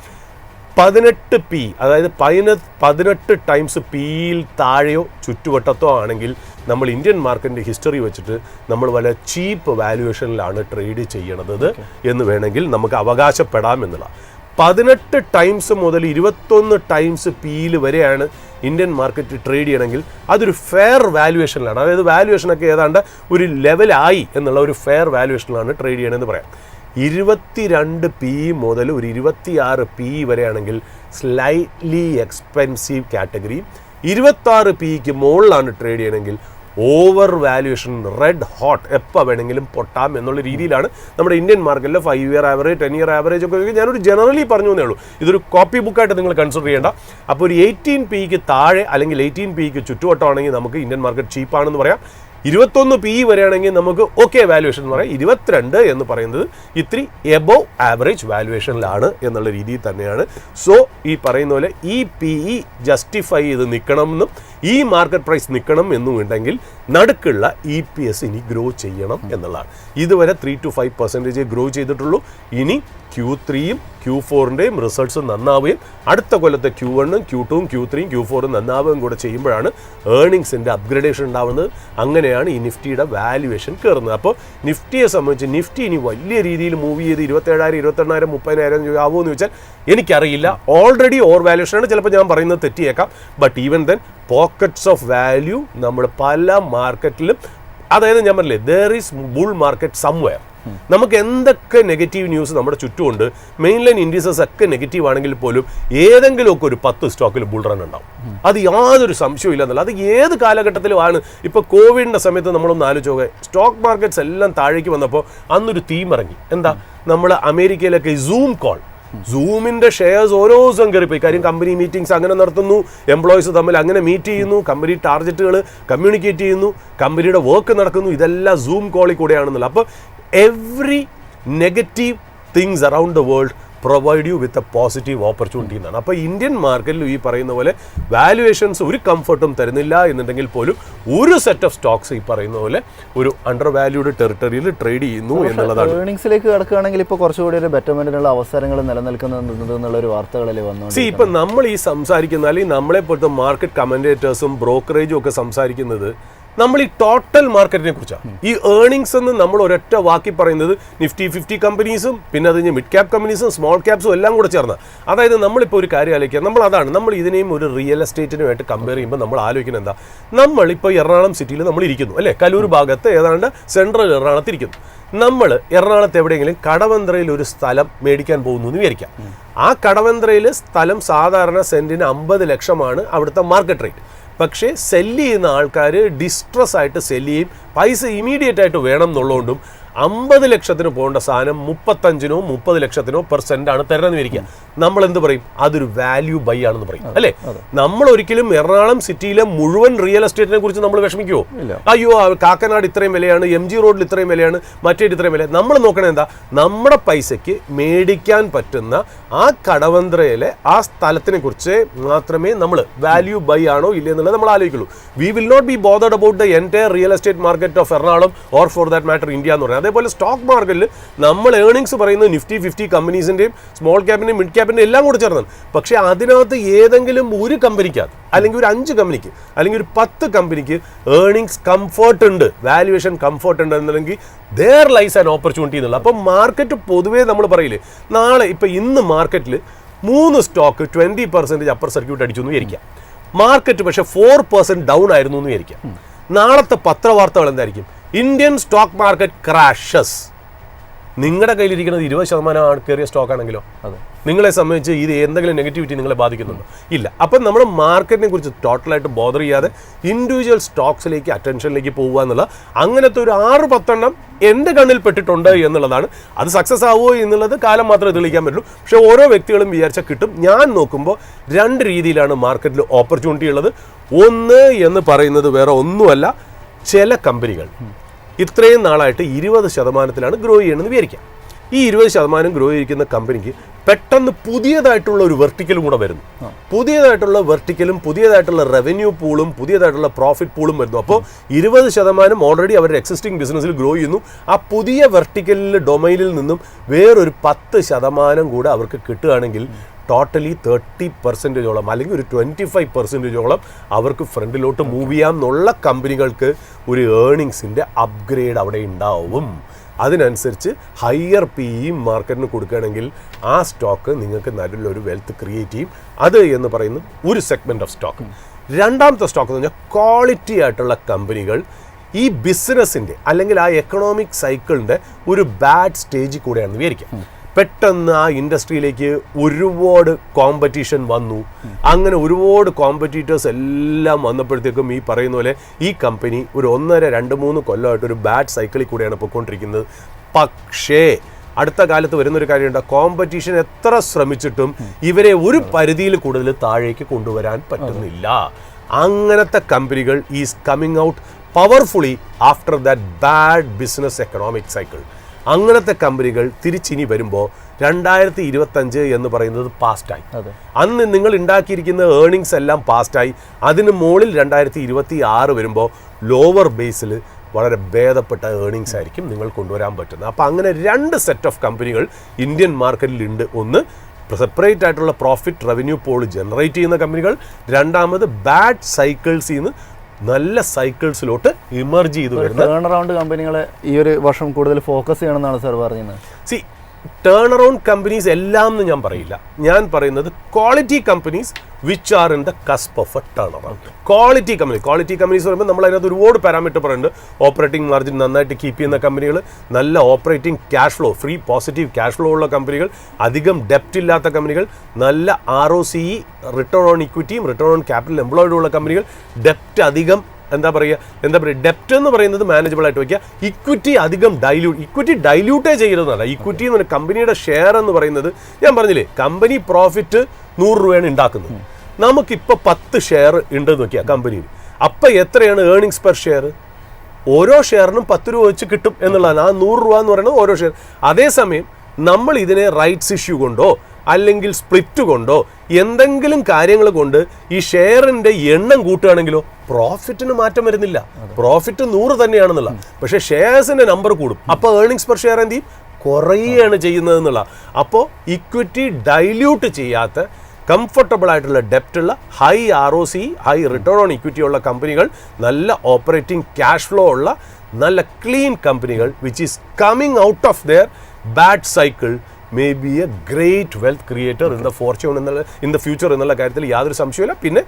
18 PE, അതായത് 18 ടൈംസ് PEയിൽ താഴെയോ ചുറ്റുവട്ടത്തോ ആണെങ്കിൽ നമ്മൾ ഇന്ത്യൻ മാർക്കറ്റിൻ്റെ ഹിസ്റ്ററി വെച്ചിട്ട് നമ്മൾ വളരെ ചീപ്പ് വാല്യുവേഷനിലാണ് ട്രേഡ് ചെയ്യണത് എന്ന് വേണമെങ്കിൽ നമുക്ക് അവകാശപ്പെടാം എന്നുള്ള. 18 ടൈംസ് മുതൽ 21 ടൈംസ് PEയിൽ വരെയാണ് ഇന്ത്യൻ മാർക്കറ്റ് ട്രേഡ് ചെയ്യണമെങ്കിൽ അതൊരു ഫെയർ വാല്യുവേഷനിലാണ്. അതായത് വാല്യുവേഷനൊക്കെ ഏതാണ്ട് ഒരു ലെവലായി എന്നുള്ള ഒരു ഫെയർ വാല്യുവേഷനിലാണ് ട്രേഡ് ചെയ്യണമെന്ന് പറയാം. 22 PE മുതൽ ഒരു 26 PE വരെയാണെങ്കിൽ സ്ലൈറ്റ്ലി എക്സ്പെൻസീവ് കാറ്റഗറി. 26 PEക്ക് മുകളിലാണ് ട്രേഡ് ചെയ്യണമെങ്കിൽ ഓവർ വാല്യുവേഷൻ, റെഡ് ഹോട്ട്, എപ്പോൾ വേണമെങ്കിലും പൊട്ടാം എന്നുള്ള രീതിയിലാണ് നമ്മുടെ ഇന്ത്യൻ മാർക്കറ്റിലെ 5 ഇയർ ആവറേജ്, 10 ഇയർ ആവറേജ് ഒക്കെ ഞാനൊരു ജനറലി പറഞ്ഞു എന്നേ ഉള്ളൂ. ഇതൊരു കോപ്പി ബുക്കായിട്ട് നിങ്ങൾ കൺസിഡർ ചെയ്യേണ്ട. അപ്പോൾ ഒരു 18 PEക്ക് താഴെ അല്ലെങ്കിൽ 18 PEക്ക് ചുറ്റുവട്ടമാണെങ്കിൽ നമുക്ക് ഇന്ത്യൻ മാർക്കറ്റ് ചീപ്പാണെന്ന് പറയാം. 21 PE വരെയാണെങ്കിൽ നമുക്ക് ഓക്കെ വാല്യുവേഷൻ എന്ന് പറയാം. 22 എന്ന് പറയുന്നത് ഇത്തിരി എബോവ് ആവറേജ് വാല്യുവേഷനിലാണ് എന്നുള്ള രീതിയിൽ തന്നെയാണ്. സോ ഈ പറയുന്ന പോലെ ഈ PE ജസ്റ്റിഫൈ ചെയ്ത് നിൽക്കണമെന്നും ഈ മാർക്കറ്റ് പ്രൈസ് നിൽക്കണം എന്നും ഉണ്ടെങ്കിൽ നടുക്കുള്ള EPS ഇനി ഗ്രോ ചെയ്യണം എന്നുള്ളതാണ്. ഇതുവരെ 3 to 5% ഗ്രോ ചെയ്തിട്ടുള്ളൂ. ഇനി Q3യും Q4ൻ്റെയും റിസൾട്ട്സ് നന്നാവുകയും അടുത്ത കൊല്ലത്തെ Q1ഉം Q2ഉം Q3യും Q4ഉം നന്നാവുകയും കൂടെ ചെയ്യുമ്പോഴാണ് ഏർണിങ്സിൻ്റെ അപ്ഗ്രഡേഷൻ ഉണ്ടാവുന്നത്. അങ്ങനെയാണ് ഈ നിഫ്റ്റിയുടെ വാല്യുവേഷൻ കയറുന്നത്. അപ്പോൾ നിഫ്റ്റിയെ സംബന്ധിച്ച് നിഫ്റ്റി ഇനി വലിയ രീതിയിൽ മൂവ് ചെയ്ത് 27,000, 28,000, 30,000 ആവുമോ എന്ന് ചോദിച്ചാൽ എനിക്കറിയില്ല. ഓൾറെഡി ഓവർ വാല്യുവേഷനാണ്. ചിലപ്പോൾ ഞാൻ പറയുന്നത് തെറ്റിയേക്കാം. But even then pockets of value നമ്മൾ പല മാർക്കറ്റിലും, അതായത് ഞാൻ പറഞ്ഞില്ലേ there is bull market somewhere. നമുക്ക് എന്തൊക്കെ നെഗറ്റീവ് ന്യൂസ് നമ്മുടെ ചുറ്റുമുണ്ട്, മെയിൻ ലൈൻ ഇൻഡീസസ് ഒക്കെ നെഗറ്റീവ് ആണെങ്കിൽ പോലും ഏതെങ്കിലുമൊക്കെ ഒരു 10 സ്റ്റോക്കിൽ ബുൾ റൺ ഉണ്ടാവും. അത് യാതൊരു സംശയവും ഇല്ല എന്നല്ല. അത് ഏത് കാലഘട്ടത്തിലുമാണ്. ഇപ്പോൾ കോവിഡിൻ്റെ സമയത്ത് നമ്മളൊന്ന് ആലോചിച്ച് നോക്കുക, സ്റ്റോക്ക് മാർക്കറ്റ്സ് എല്ലാം താഴേക്ക് വന്നപ്പോൾ അന്നൊരു തീം ഇറങ്ങി. എന്താ? നമ്മൾ അമേരിക്കയിലൊക്കെ സൂം കോൾ, സൂമിൻ്റെ ഷെയർസ് ഓരോ ദിവസം കയറിപ്പോയി. കാര്യം കമ്പനി മീറ്റിംഗ്സ് അങ്ങനെ നടത്തുന്നു, എംപ്ലോയീസ് തമ്മിൽ അങ്ങനെ മീറ്റ് ചെയ്യുന്നു, കമ്പനി ടാർഗറ്റുകൾ കമ്മ്യൂണിക്കേറ്റ് ചെയ്യുന്നു, കമ്പനിയുടെ വർക്ക് നടക്കുന്നു. ഇതെല്ലാം സൂം കോളിൽ കൂടെയാണെന്നല്ല. അപ്പോൾ every negative things around the world provide you with a positive opportunity എന്നാണ്. അപ്പോൾ ഇന്ത്യൻ മാർക്കറ്റിൽ ഈ പറയുന്ന പോലെ വാല്യുവേഷൻസ് ഒരു കംഫർട്ടും തരുന്നില്ല എന്നുണ്ടെങ്കിൽ പോലും ഒരു സെറ്റ് ഓഫ് സ്റ്റോക്സ് ഈ പറയുന്ന പോലെ ഒരു അണ്ടർ വാല്യൂഡ് ടെറിട്ടറിയിൽ ട്രേഡ് ചെയ്യുന്നു എന്നുള്ളതാണ്. ഏർണിംഗ്സിലേക്ക് കിടക്കുകയാണെങ്കിൽ ഇപ്പോൾ കുറച്ചുകൂടി ഒരു ബെറ്റർമെന്റിനുള്ള അവസരങ്ങൾ നിലനിൽക്കുന്നുണ്ട് എന്നുള്ള വാർത്തകളിൽ വന്നു. ഇപ്പം നമ്മൾ ഈ സംസാരിക്കുന്ന അല്ലെങ്കിൽ നമ്മളെ പോലത്തെ മാർക്കറ്റ് കമന്റേറ്റേഴ്സും ബ്രോക്കറേജും ഒക്കെ സംസാരിക്കുന്നത് നമ്മൾ ഈ ടോട്ടൽ മാർക്കറ്റിനെ കുറിച്ചാണ്. ഈ ഏർണിങ്സ് എന്ന് നമ്മൾ ഒരൊറ്റ വാക്കി പറയുന്നത് നിഫ്റ്റി 50 കമ്പനീസും പിന്നെ അത് കഴിഞ്ഞ് മിഡ് ക്യാപ് കമ്പനീസും സ്മോൾ ക്യാപ്സും എല്ലാം കൂടെ ചേർന്ന്. അതായത് നമ്മളിപ്പോൾ ഒരു കാര്യം ആലോചിക്കുക, നമ്മൾ ഇതിനെയും ഒരു റിയൽ എസ്റ്റേറ്റിനുമായിട്ട് കമ്പയർ ചെയ്യുമ്പോൾ നമ്മൾ ആലോചിക്കുന്നത് എന്താ? നമ്മളിപ്പോൾ എറണാകുളം സിറ്റിയിൽ നമ്മൾ ഇരിക്കുന്നു അല്ലേ, കലൂർ ഭാഗത്ത് ഏതാണ്ട് സെൻട്രൽ എറണാകുളത്ത് ഇരിക്കുന്നു. നമ്മൾ എറണാകുളത്ത് എവിടെയെങ്കിലും കടവന്ത്രയിൽ ഒരു സ്ഥലം മേടിക്കാൻ പോകുന്നു എന്ന് വിചാരിക്കാം. ആ കടവന്ത്രയിൽ സ്ഥലം സാധാരണ സെന്റിന് 50 ലക്ഷമാണ് അവിടുത്തെ മാർക്കറ്റ് റേറ്റ്. പക്ഷേ സെല്ല് ചെയ്യുന്ന ആൾക്കാർ ഡിസ്ട്രസ് ആയിട്ട് സെല്ല് ചെയ്യും, പൈസ ഇമീഡിയറ്റ് ആയിട്ട് വേണം എന്നുള്ളതുകൊണ്ടും 50 ലക്ഷത്തിന് പോകേണ്ട സാധനം 35-നോ 30 ലക്ഷത്തിനോ പെർസെൻ്റാണ് തരണമെന്ന് വിചാരിക്കുക. നമ്മൾ എന്ത് പറയും? അതൊരു വാല്യൂ ബൈ ആണെന്ന് പറയും അല്ലേ. നമ്മൾ ഒരിക്കലും എറണാകുളം സിറ്റിയിലെ മുഴുവൻ റിയൽ എസ്റ്റേറ്റിനെ കുറിച്ച് നമ്മൾ വിഷമിക്കുമോ? അയ്യോ കാക്കനാട് ഇത്രയും വിലയാണ്, MG റോഡിൽ ഇത്രയും വിലയാണ്, മറ്റേത് ഇത്രയും വില. നമ്മൾ നോക്കണത് എന്താ? നമ്മുടെ പൈസയ്ക്ക് മേടിക്കാൻ പറ്റുന്ന ആ കടവന്ത്രയിലെ ആ സ്ഥലത്തിനെ കുറിച്ച് മാത്രമേ നമ്മൾ വാല്യൂ ബൈ ആണോ ഇല്ല എന്നുള്ളത് നമ്മൾ ആലോചിക്കുള്ളൂ. We will not be bothered about the entire real estate market of Ernakulam or for that matter India എന്ന് പറയുന്നത്. അതേപോലെ സ്റ്റോക്ക് മാർക്കറ്റിൽ നമ്മൾ ഏർണിങ്സ് പറയുന്നത് നിഫ്റ്റി 50 കമ്പനീസിൻ്റെയും സ്മോൾ ക്യാപ്പിൻ്റെയും മിഡ് ക്യാപ്പിൻ്റെയും എല്ലാം കൂടെ ചേർന്നാണ്. പക്ഷേ അതിനകത്ത് ഏതെങ്കിലും ഒരു കമ്പനിക്കകത്ത് അല്ലെങ്കിൽ ഒരു 5 കമ്പനിക്ക് അല്ലെങ്കിൽ ഒരു 10 കമ്പനിക്ക് ഏർണിങ്സ് കംഫർട്ട് ഉണ്ട്, വാല്യുവേഷൻ കംഫർട്ട് ഉണ്ട് എന്നുണ്ടെങ്കിൽ there lies an opportunity എന്നുള്ള. അപ്പം മാർക്കറ്റ് പൊതുവേ നമ്മൾ പറയില്ലേ, നാളെ ഇപ്പം ഇന്ന് മാർക്കറ്റിൽ 3 സ്റ്റോക്ക് 20% അപ്പർ സർക്യൂട്ട് അടിച്ചു എന്ന് വിചാരിക്കാം. മാർക്കറ്റ് പക്ഷേ 4% ഡൗൺ ആയിരുന്നു എന്ന് വിചാരിക്കാം. നാളത്തെ പത്രവാർത്തകൾ എന്തായിരിക്കും? Indian stock market crashes. നിങ്ങളുടെ കയ്യിലിരിക്കുന്നത് 20% കയറിയ സ്റ്റോക്ക് ആണെങ്കിലോ? അതെ. നിങ്ങളെ സംബന്ധിച്ച് ഇത് എന്തെങ്കിലും നെഗറ്റിവിറ്റി നിങ്ങളെ ബാധിക്കുന്നുണ്ടോ? ഇല്ല. അപ്പം നമ്മൾ മാർക്കറ്റിനെ കുറിച്ച് ടോട്ടലായിട്ട് ബോദർ ചെയ്യാതെ ഇൻഡിവിജ്വൽ സ്റ്റോക്സിലേക്ക് അറ്റൻഷനിലേക്ക് പോകുക എന്നുള്ള അങ്ങനത്തെ ഒരു 6-10 എൻ്റെ കണ്ണിൽ പെട്ടിട്ടുണ്ട് എന്നുള്ളതാണ്. അത് സക്സസ് ആവുമോ എന്നുള്ളത് കാലം മാത്രമേ തെളിയിക്കാൻ പറ്റുള്ളൂ. പക്ഷേ ഓരോ വ്യക്തികളും വിചാരിച്ചാൽ കിട്ടും. ഞാൻ നോക്കുമ്പോൾ 2 രീതിയിലാണ് മാർക്കറ്റിൽ ഓപ്പർച്യൂണിറ്റി ഉള്ളത്. ഒന്ന് എന്ന് പറയുന്നത് വേറെ ഒന്നുമല്ല, ചില കമ്പനികൾ ഇത്രയും നാളായിട്ട് 20% ഗ്രോ ചെയ്യണമെന്ന് വിചാരിക്കാം. ഈ 20% ഗ്രോ ചെയ്യിക്കുന്ന കമ്പനിക്ക് പെട്ടെന്ന് പുതിയതായിട്ടുള്ള ഒരു വെർട്ടിക്കലും കൂടെ വരുന്നു. പുതിയതായിട്ടുള്ള വെർട്ടിക്കലും പുതിയതായിട്ടുള്ള റവന്യൂ പൂളും പുതിയതായിട്ടുള്ള പ്രോഫിറ്റ് പൂളും വരുന്നു. അപ്പോൾ 20% ഓൾറെഡി അവരുടെ എക്സിസ്റ്റിംഗ് ബിസിനസ്സിൽ ഗ്രോ ചെയ്യുന്നു. ആ പുതിയ വെർട്ടിക്കലിൽ ഡൊമൈനിൽ നിന്നും വേറൊരു 10% കൂടെ അവർക്ക് കിട്ടുകയാണെങ്കിൽ ടോട്ടലി 30%ഓളം അല്ലെങ്കിൽ ഒരു 25%ഓളം അവർക്ക് ഫ്രണ്ടിലോട്ട് മൂവ് ചെയ്യാം എന്നുള്ള കമ്പനികൾക്ക് ഒരു ഏർണിങ്സിൻ്റെ അപ്ഗ്രേഡ് അവിടെ ഉണ്ടാവും. അതിനനുസരിച്ച് ഹയർ PE മാർക്കറ്റിന് കൊടുക്കുകയാണെങ്കിൽ ആ സ്റ്റോക്ക് നിങ്ങൾക്ക് നല്ലൊരു വെൽത്ത് ക്രിയേറ്റ് ചെയ്യും. അത് എന്ന് പറയുന്നത് ഒരു സെഗ്മെൻറ്റ് ഓഫ് സ്റ്റോക്ക്. രണ്ടാമത്തെ സ്റ്റോക്ക് എന്ന് പറഞ്ഞാൽ ക്വാളിറ്റി ആയിട്ടുള്ള കമ്പനികൾ ഈ ബിസിനസ്സിൻ്റെ അല്ലെങ്കിൽ ആ എക്കണോമിക് സൈക്കിളിൻ്റെ ഒരു ബാഡ് സ്റ്റേജിൽ കൂടെയാണെന്ന് വിചാരിക്കാം. പെട്ടെന്ന് ആ ഇൻഡസ്ട്രിയിലേക്ക് ഒരുപാട് കോമ്പറ്റീഷൻ വന്നു. അങ്ങനെ ഒരുപാട് കോമ്പറ്റീറ്റേഴ്സ് എല്ലാം വന്നപ്പോഴത്തേക്കും ഈ പറയുന്ന പോലെ ഈ കമ്പനി ഒരു 1.5-2-3 കൊല്ലമായിട്ട് ഒരു ബാഡ് സൈക്കിളിൽ കൂടെയാണ് പോയിക്കൊണ്ടിരിക്കുന്നത്. പക്ഷേ അടുത്ത കാലത്ത് വരുന്നൊരു കാര്യമുണ്ട്, കോമ്പറ്റീഷൻ എത്ര ശ്രമിച്ചിട്ടും ഇവരെ ഒരു പരിധിയിൽ കൂടുതൽ താഴേക്ക് കൊണ്ടുവരാൻ പറ്റുന്നില്ല. അങ്ങനത്തെ കമ്പനികൾ is coming out powerfully after that bad business economic cycle. അങ്ങനത്തെ കമ്പനികൾ തിരിച്ചിനി വരുമ്പോൾ 2025 എന്ന് പറയുന്നത് പാസ്റ്റായി. അന്ന് നിങ്ങൾ ഉണ്ടാക്കിയിരിക്കുന്ന ഏർണിങ്സ് എല്ലാം പാസ്റ്റായി. അതിന് മുകളിൽ 2026 വരുമ്പോൾ ലോവർ ബേസിൽ വളരെ ഭേദപ്പെട്ട ഏർണിങ്സ് ആയിരിക്കും നിങ്ങൾ കൊണ്ടുവരാൻ പറ്റുന്നത്. അപ്പോൾ അങ്ങനെ 2 സെറ്റ് ഓഫ് കമ്പനികൾ ഇന്ത്യൻ മാർക്കറ്റിലുണ്ട്. ഒന്ന് സെപ്പറേറ്റ് ആയിട്ടുള്ള പ്രോഫിറ്റ് റവന്യൂ പോൾ ജനറേറ്റ് ചെയ്യുന്ന കമ്പനികൾ, രണ്ടാമത് ബാഡ് സൈക്കിൾസിൽ നിന്ന് നല്ല സൈക്കിൾസിലോട്ട് ഇമർജ് ചെയ്ത് വരുന്ന ടേൺ അറൗണ്ട് കമ്പനികളെ ഈ ഒരു വർഷം കൂടുതൽ ഫോക്കസ് ചെയ്യണമെന്നാണ് സാർ പറയുന്നത്. ടേൺ അറൗണ്ട് കമ്പനീസ് എല്ലാം എന്ന് ഞാൻ പറയില്ല. ഞാൻ പറയുന്നത് quality companies which are in the cusp of A turn around. Quality companies പറയുമ്പോൾ നമ്മൾ അതിനകത്ത് ഒരുപാട് പാരാമീറ്റർ പറയുന്നുണ്ട്. ഓപ്പറേറ്റിംഗ് മാർജിൻ നന്നായിട്ട് കീപ്പ് ചെയ്യുന്ന കമ്പനികൾ, നല്ല operating cash flow, free positive cash flow ഉള്ള കമ്പനികൾ, അധികം ഡെപ്റ്റ് ഇല്ലാത്ത കമ്പനികൾ, നല്ല ROCE റിട്ടേൺ ഓൺ ഇക്വിറ്റിയും റിട്ടേൺ ഓൺ ക്യാപിറ്റൽ എംപ്ലോയിഡും ഉള്ള കമ്പനികൾ, ഡെപ്റ്റ് അധികം എന്താ പറയുക ഡെപ്റ്റ് എന്ന് പറയുന്നത് മാനേജബിൾ ആയിട്ട് വയ്ക്കുക. ഇക്വിറ്റി ഡൈല്യൂട്ടേ ചെയ്യരുതെന്നല്ല. ഇക്വിറ്റി എന്ന് പറഞ്ഞാൽ കമ്പനിയുടെ ഷെയർ എന്ന് പറയുന്നത്, ഞാൻ പറഞ്ഞില്ലേ കമ്പനി പ്രോഫിറ്റ് 100 രൂപയാണ് ഉണ്ടാക്കുന്നത്. നമുക്കിപ്പോൾ 10 ഷെയർ ഉണ്ടെന്ന് നോക്കിയാൽ കമ്പനിയിൽ, അപ്പം എത്രയാണ് ഏർണിങ്സ് പെർ ഷെയർ? ഓരോ ഷെയറിനും 10 രൂപ വെച്ച് കിട്ടും എന്നുള്ളതാണ്. ആ 100 രൂപ എന്ന് പറയുന്നത് ഓരോ ഷെയർ. അതേസമയം നമ്മൾ ഇതിനെ റൈറ്റ്സ് ഇഷ്യൂ കൊണ്ടോ അല്ലെങ്കിൽ സ്പ്ലിറ്റ് കൊണ്ടോ എന്തെങ്കിലും കാര്യങ്ങൾ കൊണ്ട് ഈ ഷെയറിൻ്റെ എണ്ണം കൂട്ടുകയാണെങ്കിലോ പ്രോഫിറ്റിന് മാറ്റം വരുന്നില്ല. പ്രോഫിറ്റ് 100 തന്നെയാണെന്നുള്ള, പക്ഷേ ഷെയർസിൻ്റെ നമ്പർ കൂടും. അപ്പോൾ ഏർണിങ്സ് പെർ ഷെയർ എന്ത് ചെയ്യും? കുറയുകയാണ് ചെയ്യുന്നത് എന്നുള്ള. അപ്പോൾ ഇക്വിറ്റി ഡൈല്യൂട്ട് ചെയ്യാത്ത കംഫർട്ടബിൾ ആയിട്ടുള്ള ഡെപ്റ്റുള്ള high ROCE, high return on equity ഉള്ള കമ്പനികൾ, നല്ല ഓപ്പറേറ്റിംഗ് ക്യാഷ് ഫ്ലോ ഉള്ള നല്ല ക്ലീൻ കമ്പനികൾ which is coming out of their bad cycle may be A great wealth creator in the Fortune in the future എന്നുള്ള കാര്യത്തിൽ യാതൊരു സംശയമില്ല. പിന്നെ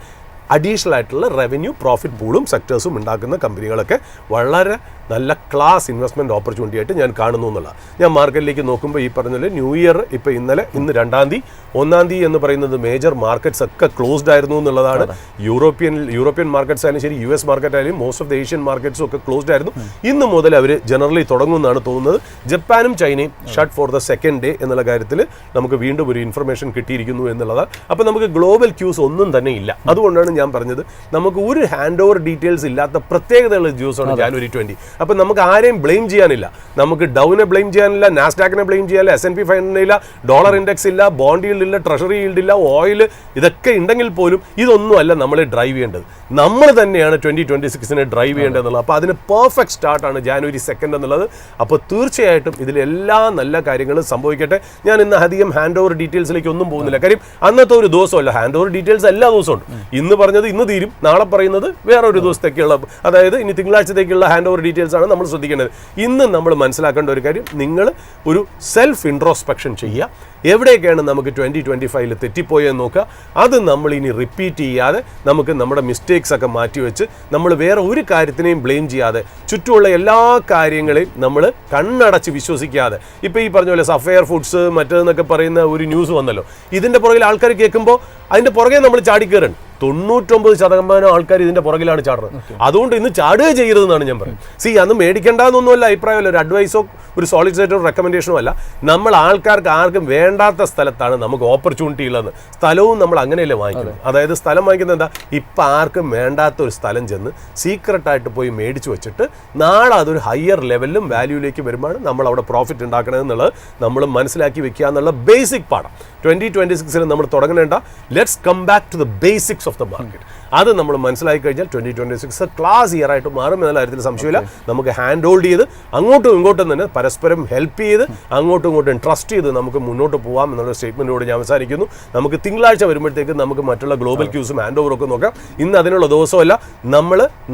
അഡീഷണൽ ആയിട്ടുള്ള റവന്യൂ പ്രോഫിറ്റ് പൂളും സെക്ടേഴ്സും ഉണ്ടാക്കുന്ന കമ്പനികളൊക്കെ വളരെ നല്ല ക്ലാസ് ഇൻവെസ്റ്റ്മെൻറ്റ് ഓപ്പർച്യൂണിറ്റി ആയിട്ട് ഞാൻ കാണുന്നു എന്നുള്ള. ഞാൻ മാർക്കറ്റിലേക്ക് നോക്കുമ്പോൾ ഈ പറഞ്ഞ ന്യൂ ഇയർ ഇപ്പോൾ ഇന്ന് 2-ാം തീയതി 1-ാം തീയതി എന്ന് പറയുന്നത് മേജർ മാർക്കറ്റ്സ് ഒക്കെ ക്ലോസ്ഡ് ആയിരുന്നു എന്നുള്ളതാണ്. യൂറോപ്യൻ മാർക്കറ്റ്സ് ആയാലും ശരി, US മാർക്കറ്റ് ആയാലും മോസ്റ്റ് ഓഫ് ദ ഏഷ്യൻ മാർക്കറ്റ്സും ഒക്കെ ക്ലോസ്ഡ് ആയിരുന്നു. ഇന്ന് മുതൽ അവർ ജനറലി തുടങ്ങുമെന്നാണ് തോന്നുന്നത്. ജപ്പാനും ചൈനയും shut for the second day എന്നുള്ള കാര്യത്തിൽ നമുക്ക് വീണ്ടും ഒരു ഇൻഫർമേഷൻ കിട്ടിയിരിക്കുന്നു എന്നുള്ളതാണ്. അപ്പോൾ നമുക്ക് ഗ്ലോബൽ ക്യൂസ് ഒന്നും തന്നെ ഇല്ല. അതുകൊണ്ടാണ് ഞാൻ പറഞ്ഞത് നമുക്ക് ഒരു ഹാൻഡ് ഓവർ ഡീറ്റെയിൽസ് ഇല്ലാത്ത പ്രത്യേകതയുള്ള ദിവസമാണ് ജാനുവരി 20. അപ്പോൾ നമുക്ക് ആരെയും ബ്ലെയിം ചെയ്യാനില്ല. നമുക്ക് ഡൗനെ ബ്ലെയിം ചെയ്യാനില്ല, നാസ്ഡാക്കിനെ ബ്ലെയിം ചെയ്യാനില്ല, S&P 500 ഇല്ല, ഡോളർ ഇൻഡെക്സ് ഇല്ല, ബോണ്ട് ഈൽഡ് ഇല്ല, ട്രഷറി ഈൽഡ് ഇല്ല, ഓയിൽ, ഇതൊക്കെ ഉണ്ടെങ്കിൽ പോലും ഇതൊന്നുമല്ല നമ്മളെ ഡ്രൈവ് ചെയ്യേണ്ടത്. നമ്മൾ തന്നെയാണ് 2026 ഡ്രൈവ് ചെയ്യേണ്ടതെന്നുള്ളത്. അപ്പോൾ അതിന് പെർഫെക്റ്റ് സ്റ്റാർട്ടാണ് ജാനുവരി 2 എന്നുള്ളത്. അപ്പോൾ തീർച്ചയായിട്ടും ഇതിലെല്ലാ നല്ല കാര്യങ്ങളും സംഭവിക്കട്ടെ. ഞാൻ ഇന്ന് അധികം ഹാൻഡ് ഓവർ ഡീറ്റെയിൽസിലേക്ക് ഒന്നും പോകുന്നില്ല. കാര്യം അന്നത്തെ ഒരു ദിവസമല്ല, ഹാൻഡ് ഓവർ ഡീറ്റെയിൽസ് എല്ലാ ദിവസവും ഉണ്ട്. ഇന്ന് പറഞ്ഞത് ഇന്ന് തീരും, നാളെ പറയുന്നത് വേറൊരു ദിവസത്തേക്കുള്ള, അതായത് ഇനി തിങ്കളാഴ്ചത്തേക്കുള്ള ഹാൻഡ് ഓവർ ഡീറ്റെയിൽസ് ആണ് നമ്മൾ ശ്രദ്ധിക്കേണ്ടത്. ഇന്ന് നമ്മൾ മനസ്സിലാക്കേണ്ട ഒരു കാര്യം, നിങ്ങൾ ഒരു സെൽഫ് ഇൻട്രോസ്പെക്ഷൻ ചെയ്യുക. എവിടെയൊക്കെയാണ് നമുക്ക് 2025 തെറ്റിപ്പോയെന്ന് നോക്കുക. അത് നമ്മൾ ഇനി റിപ്പീറ്റ് ചെയ്യാതെ നമുക്ക് നമ്മുടെ മിസ്റ്റേക്സ് ഒക്കെ മാറ്റിവെച്ച് നമ്മൾ വേറെ ഒരു കാര്യത്തിനെയും ബ്ലെയിം ചെയ്യാതെ ചുറ്റുമുള്ള എല്ലാ കാര്യങ്ങളെയും നമ്മൾ കണ്ണടച്ച് വിശ്വസിക്കാതെ, ഇപ്പോൾ ഈ പറഞ്ഞ പോലെ സഫയർ ഫുഡ്സ് മറ്റേതെന്നൊക്കെ പറയുന്ന ഒരു ന്യൂസ് വന്നല്ലോ, ഇതിൻ്റെ പുറകിൽ ആൾക്കാർ കേൾക്കുമ്പോൾ അതിൻ്റെ പുറകെ നമ്മൾ ചാടിക്കയറണം. 99% ആൾക്കാർ ഇതിൻ്റെ പുറകിലാണ് ചാടുന്നത്. അതുകൊണ്ട് ഇന്ന് ചാടുക ചെയ്യരുതെന്നാണ് ഞാൻ പറയുന്നത്. അന്ന് മേടിക്കേണ്ടെന്നൊന്നുമല്ല അഭിപ്രായമല്ല, ഒരു അഡ്വൈസോ ഒരു സോളിസിറ്റോ റെക്കമെൻഡേഷനോ അല്ല. നമ്മൾ ആൾക്കാർക്ക് ആർക്കും വേണ്ടാത്ത സ്ഥലത്താണ് നമുക്ക് ഓപ്പർച്യൂണിറ്റി ഉള്ളതെന്ന്. സ്ഥലവും നമ്മൾ അങ്ങനെയല്ലേ വാങ്ങിക്കുന്നത്. അതായത് സ്ഥലം വാങ്ങിക്കുന്നത് എന്താ, ഇപ്പം ആർക്കും വേണ്ടാത്ത ഒരു സ്ഥലം ചെന്ന് സീക്രട്ടായിട്ട് പോയി മേടിച്ച് വെച്ചിട്ട് നാളെ അതൊരു ഹയർ ലെവലിലും വാല്യൂയിലേക്ക് വരുമ്പോൾ നമ്മൾ അവിടെ പ്രോഫിറ്റ് ഉണ്ടാക്കണമെന്നുള്ളത് നമ്മൾ മനസ്സിലാക്കി വെക്കുക എന്നുള്ള ബേസിക് പാഠം 2026 നമ്മൾ തുടങ്ങേണ്ട. Let's come back to the basics of the market. അത് നമ്മൾ മനസ്സിലാക്കി കഴിഞ്ഞാൽ 2026 ക്ലാസ് ഇയർ ആയിട്ട് മാറും എന്നുള്ള കാര്യത്തിൽ സംശയമില്ല. നമുക്ക് ഹാൻഡ് ഹോൾഡ് ചെയ്ത് അങ്ങോട്ടും ഇങ്ങോട്ടും തന്നെ പരസ്പരം ഹെൽപ്പ് ചെയ്ത് അങ്ങോട്ടും ഇങ്ങോട്ടും ട്രസ്റ്റ് ചെയ്ത് നമുക്ക് മുന്നോട്ട് പോകാം എന്നുള്ള സ്റ്റേറ്റ്മെൻറ്റോട് ഞാൻ അവസാനിക്കുന്നു. നമുക്ക് തിങ്കളാഴ്ച വരുമ്പോഴത്തേക്ക് നമുക്ക് മറ്റുള്ള ഗ്ലോബൽ ക്യൂസും ഹാൻഡ് ഓവറും ഒക്കെ നോക്കാം. ഇന്ന് അതിനുള്ള ദിവസമല്ല.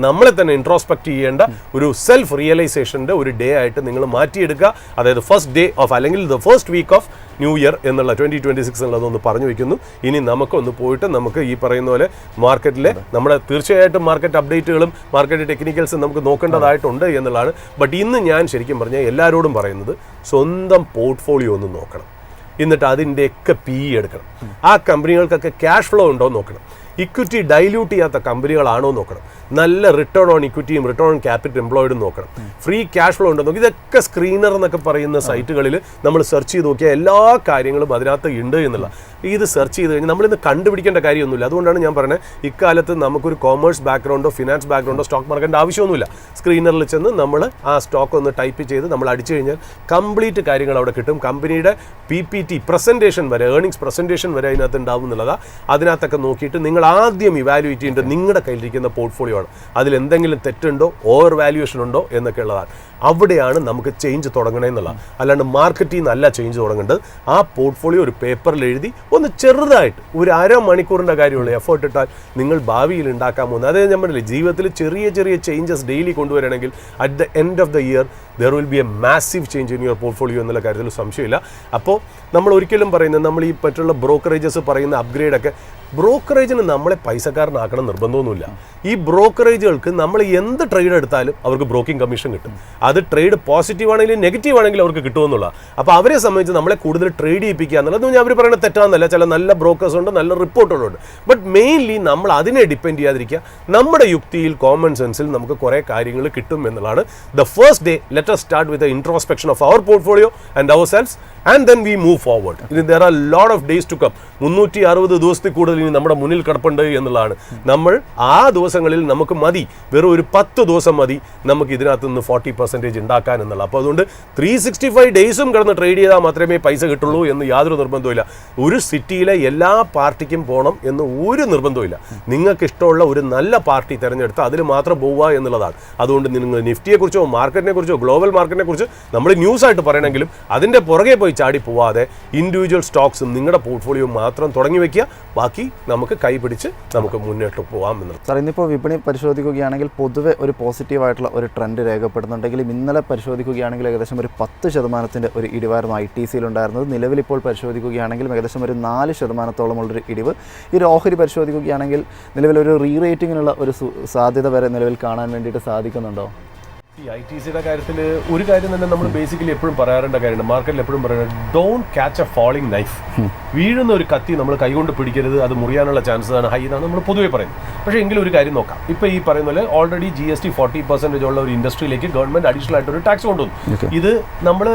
നമ്മളെ തന്നെ ഇൻട്രോസ്പെക്ട് ചെയ്യേണ്ട ഒരു സെൽഫ് റിയലൈസേഷൻ്റെ ഒരു ഡേ ആയിട്ട് നിങ്ങൾ മാറ്റിയെടുക്കുക. അതായത് ഫസ്റ്റ് ഡേ ഓഫ് അല്ലെങ്കിൽ the first week of new year എന്നുള്ള 2026 എന്നുള്ളതൊന്ന് പറഞ്ഞു വയ്ക്കുന്നു. ഇനി നമുക്കൊന്ന് പോയിട്ട് നമുക്ക് ഈ പറയുന്ന പോലെ മാർക്കറ്റിലെ നമ്മുടെ തീർച്ചയായിട്ടും മാർക്കറ്റ് അപ്ഡേറ്റുകളും മാർക്കറ്റ് ടെക്നിക്കൽസും നമുക്ക് നോക്കേണ്ടതായിട്ടുണ്ട് എന്നുള്ളതാണ്. ബട്ട് ഇന്ന് ഞാൻ ശരിക്കും പറഞ്ഞാൽ എല്ലാവരോടും പറയുന്നത് സ്വന്തം പോർട്ട്ഫോളിയോ ഒന്ന് നോക്കണം. എന്നിട്ട് അതിൻ്റെയൊക്കെ PE എടുക്കണം. ആ കമ്പനികൾക്കൊക്കെ ക്യാഷ് ഫ്ലോ ഉണ്ടോ എന്ന് നോക്കണം. ഇക്വിറ്റി ഡൈല്യൂട്ട് ചെയ്യാത്ത കമ്പനികളാണോ നോക്കണം. നല്ല റിട്ടേൺ ഓൺ ഇക്വിറ്റിയും റിട്ടേൺ ഓൺ ക്യാപിറ്റൽ എംപ്ലോയിഡും നോക്കണം. ഫ്രീ ക്യാഷ് ഫ്ലോ ഉണ്ടോ നോക്കി. ഇതൊക്കെ സ്ക്രീനർ എന്നൊക്കെ പറയുന്ന സൈറ്റുകളിൽ നമ്മൾ സെർച്ച് ചെയ്ത് നോക്കിയാൽ എല്ലാ കാര്യങ്ങളും അതിനകത്ത് ഉണ്ട് എന്നുള്ള. ഇത് സെർച്ച് ചെയ്ത് കഴിഞ്ഞാൽ നമ്മളിന്ന് കണ്ടുപിടിക്കേണ്ട കാര്യമൊന്നുമില്ല. അതുകൊണ്ടാണ് ഞാൻ പറയുന്നത്, ഇക്കാലത്ത് നമുക്കൊരു കോമേഴ്സ് ബാക്ക്ഗ്രൗണ്ടോ ഫിനാൻസ് ബാക്ക്ഗ്രൗണ്ടോ സ്റ്റോക്ക് മാർക്കറ്റിൻ്റെ ആവശ്യമൊന്നുമില്ല. സ്ക്രീനറിൽ ചെന്ന് നമ്മൾ ആ സ്റ്റോക്ക് ഒന്ന് ടൈപ്പ് ചെയ്ത് നമ്മൾ അടിച്ചു കഴിഞ്ഞാൽ കംപ്ലീറ്റ് കാര്യങ്ങൾ അവിടെ കിട്ടും. കമ്പനിയുടെ PPT പ്രസൻറ്റേഷൻ വരെ, ഏർണിങ്സ് പ്രസൻറ്റേഷൻ വരെ അതിനകത്ത് ഉണ്ടാവും എന്നുള്ളതാണ്. അതിനകത്തൊക്കെ നോക്കിയിട്ട് നിങ്ങൾ ആദ്യം ഇവാലുവേറ്റ് ചെയ്യേണ്ടത് നിങ്ങളുടെ കയ്യിലിരിക്കുന്ന പോർട്ട്ഫോളിയോ ആണ്. അതിലെന്തെങ്കിലും തെറ്റുണ്ടോ, ഓവർ വാല്യുവേഷൻ ഉണ്ടോ എന്നൊക്കെ ഉള്ളതാണ്. അവിടെയാണ് നമുക്ക് ചേഞ്ച് തുടങ്ങണമെന്നുള്ളത്. അല്ലാണ്ട് മാർക്കറ്റിൽ നിന്നല്ല ചേഞ്ച് തുടങ്ങേണ്ടത്. ആ പോർട്ട്ഫോളിയോ ഒരു പേപ്പറിൽ എഴുതി ഒന്ന് ചെറുതായിട്ട് ഒരു അരമണിക്കൂറിൻ്റെ കാര്യമുള്ള എഫേർട്ട് ഇട്ടാൽ നിങ്ങൾ ഭാവിയിൽ ഉണ്ടാക്കാൻ പോകുന്നത്. അതായത് ഞാൻ പറഞ്ഞില്ലേ, ജീവിതത്തിൽ ചെറിയ ചെറിയ ചേഞ്ചസ് ഡെയിലി കൊണ്ടുവരണമെങ്കിൽ at the end of the year there will be a massive change in your portfolio എന്നുള്ള കാര്യത്തിൽ സംശയമില്ല. അപ്പോൾ നമ്മൾ ഒരിക്കലും പറയുന്നത്, നമ്മൾ ഈ മറ്റുള്ള ബ്രോക്കറേജസ് പറയുന്ന അപ്ഗ്രേഡൊക്കെ, ബ്രോക്കറേജിന് നമ്മളെ പൈസക്കാരനാക്കണം നിർബന്ധമൊന്നുമില്ല. ഈ ബ്രോക്കറേജുകൾക്ക് നമ്മൾ എന്ത് ട്രേഡ് എടുത്താലും അവർക്ക് ബ്രോക്കിംഗ് കമ്മീഷൻ കിട്ടും. അത് ട്രേഡ് പോസിറ്റീവ് ആണെങ്കിലും നെഗറ്റീവ് ആണെങ്കിലും അവർക്ക് കിട്ടുമെന്നുള്ള. അപ്പോൾ അവരെ സംബന്ധിച്ച് നമ്മളെ കൂടുതൽ ട്രേഡ് ചെയ്യിപ്പിക്കുക എന്നുള്ളത് ഞാൻ അവർ പറയുന്നത് തെറ്റാന്നല്ല. ചില നല്ല ബ്രോക്കേഴ്സ് ഉണ്ട്, നല്ല റിപ്പോർട്ടുകളുണ്ട്. ബട്ട് മെയിൻലി നമ്മൾ അതിനെ ഡിപ്പെൻഡ് ചെയ്യാതിരിക്കുക. നമ്മുടെ യുക്തിയിൽ, കോമൺ സെൻസിൽ നമുക്ക് കുറേ കാര്യങ്ങൾ കിട്ടും എന്നുള്ളതാണ്. The first day let us start with the introspection of our portfolio and ourselves, and then we move forward. There are a lot of days to come. 360 ദിവസത്തിൽ കൂടുതൽ ഇനി നമ്മുടെ മുന്നിൽ കിടപ്പുണ്ട് എന്നുള്ളതാണ്. നമ്മൾ ആ ദിവസങ്ങളിൽ നമുക്ക് മതി, വെറും ഒരു 10 ദിവസം മതി നമുക്ക് ഇതിനകത്ത് നിന്ന് 40% ഉണ്ടാക്കാൻ എന്നുള്ള. അപ്പോൾ അതുകൊണ്ട് 365 ഡേയ്സും കിടന്ന് ട്രേഡ് ചെയ്താൽ മാത്രമേ പൈസ കിട്ടുള്ളൂ എന്ന് യാതൊരു നിർബന്ധമില്ല. ഒരു സിറ്റിയിലെ എല്ലാ പാർട്ടിക്കും പോകണം എന്ന് ഒരു നിർബന്ധമില്ല. നിങ്ങൾക്ക് ഇഷ്ടമുള്ള ഒരു നല്ല പാർട്ടി തിരഞ്ഞെടുത്ത് അതിൽ മാത്രം പോവുക എന്നുള്ളതാണ്. അതുകൊണ്ട് നിങ്ങൾ നിഫ്റ്റിയെക്കുറിച്ചോ മാർക്കറ്റിനെ കുറിച്ചോ ഗ്ലോബൽ മാർക്കറ്റിനെ കുറിച്ച് നമ്മൾ ന്യൂസായിട്ട് പറയണമെങ്കിലും അതിൻ്റെ പുറകെ പോയി ചാടി പോവാതെ ഇൻഡിവിജ്വൽ സ്റ്റോക്സും നിങ്ങളുടെ പോർട്ട്ഫോളിയോ മാത്രം തുടങ്ങി വെക്കുക. ബാക്കി നമുക്ക് കൈപിടിച്ച് നമുക്ക് മുന്നോട്ട് പോകാം എന്നുള്ളത്. സാർ, ഇന്നിപ്പോൾ വിപണി പരിശോധിക്കുകയാണെങ്കിൽ പൊതുവെ ഒരു പോസിറ്റീവായിട്ടുള്ള ഒരു ട്രെൻഡ് രേഖപ്പെടുന്നുണ്ടെങ്കിലും ഇന്നലെ പരിശോധിക്കുകയാണെങ്കിൽ ഏകദേശം ഒരു 10% ഒരു ഇടിവായിരുന്നു ITCയിൽ ഉണ്ടായിരുന്നത്. നിലവിലിപ്പോൾ പരിശോധിക്കുകയാണെങ്കിൽ ഏകദേശം ഒരു 4%-ഓളമുള്ളൊരു ഇടിവ്. ഈ ഒരു ഓഹരി പരിശോധിക്കുകയാണെങ്കിൽ നിലവിലൊരു റീറേറ്റിങ്ങിനുള്ള ഒരു സാധ്യത വരെ നിലവിൽ കാണാൻ വേണ്ടിയിട്ട് സാധിക്കുന്നുണ്ടോ? ഈ ITCയുടെ കാര്യത്തിൽ ഒരു കാര്യം തന്നെ നമ്മൾ ബേസിക്കലി എപ്പോഴും പറയാറുണ്ട കാര്യമാണ്, മാർക്കറ്റിൽ എപ്പോഴും പറയുന്നത്, don't catch a falling knife. വീഴുന്ന ഒരു കത്തി നമ്മൾ കൈകൊണ്ട് പിടിക്കരുത്, അത് മുറിയാനുള്ള ചാൻസസ് ആണ് ഹൈ എന്നാണ് നമ്മൾ പൊതുവെ പറയുന്നത്. പക്ഷേ എങ്കിലും ഒരു കാര്യം നോക്കാം. ഇപ്പോൾ ഈ പറയുന്ന പോലെ ഓൾറെഡി GST 40% ഉള്ള ഒരു ഇൻഡസ്ട്രിയിലേക്ക് ഗവൺമെൻറ് അഡീഷണൽ ആയിട്ടൊരു ടാക്സ് കൊണ്ടുവന്നു. ഇത് നമ്മൾ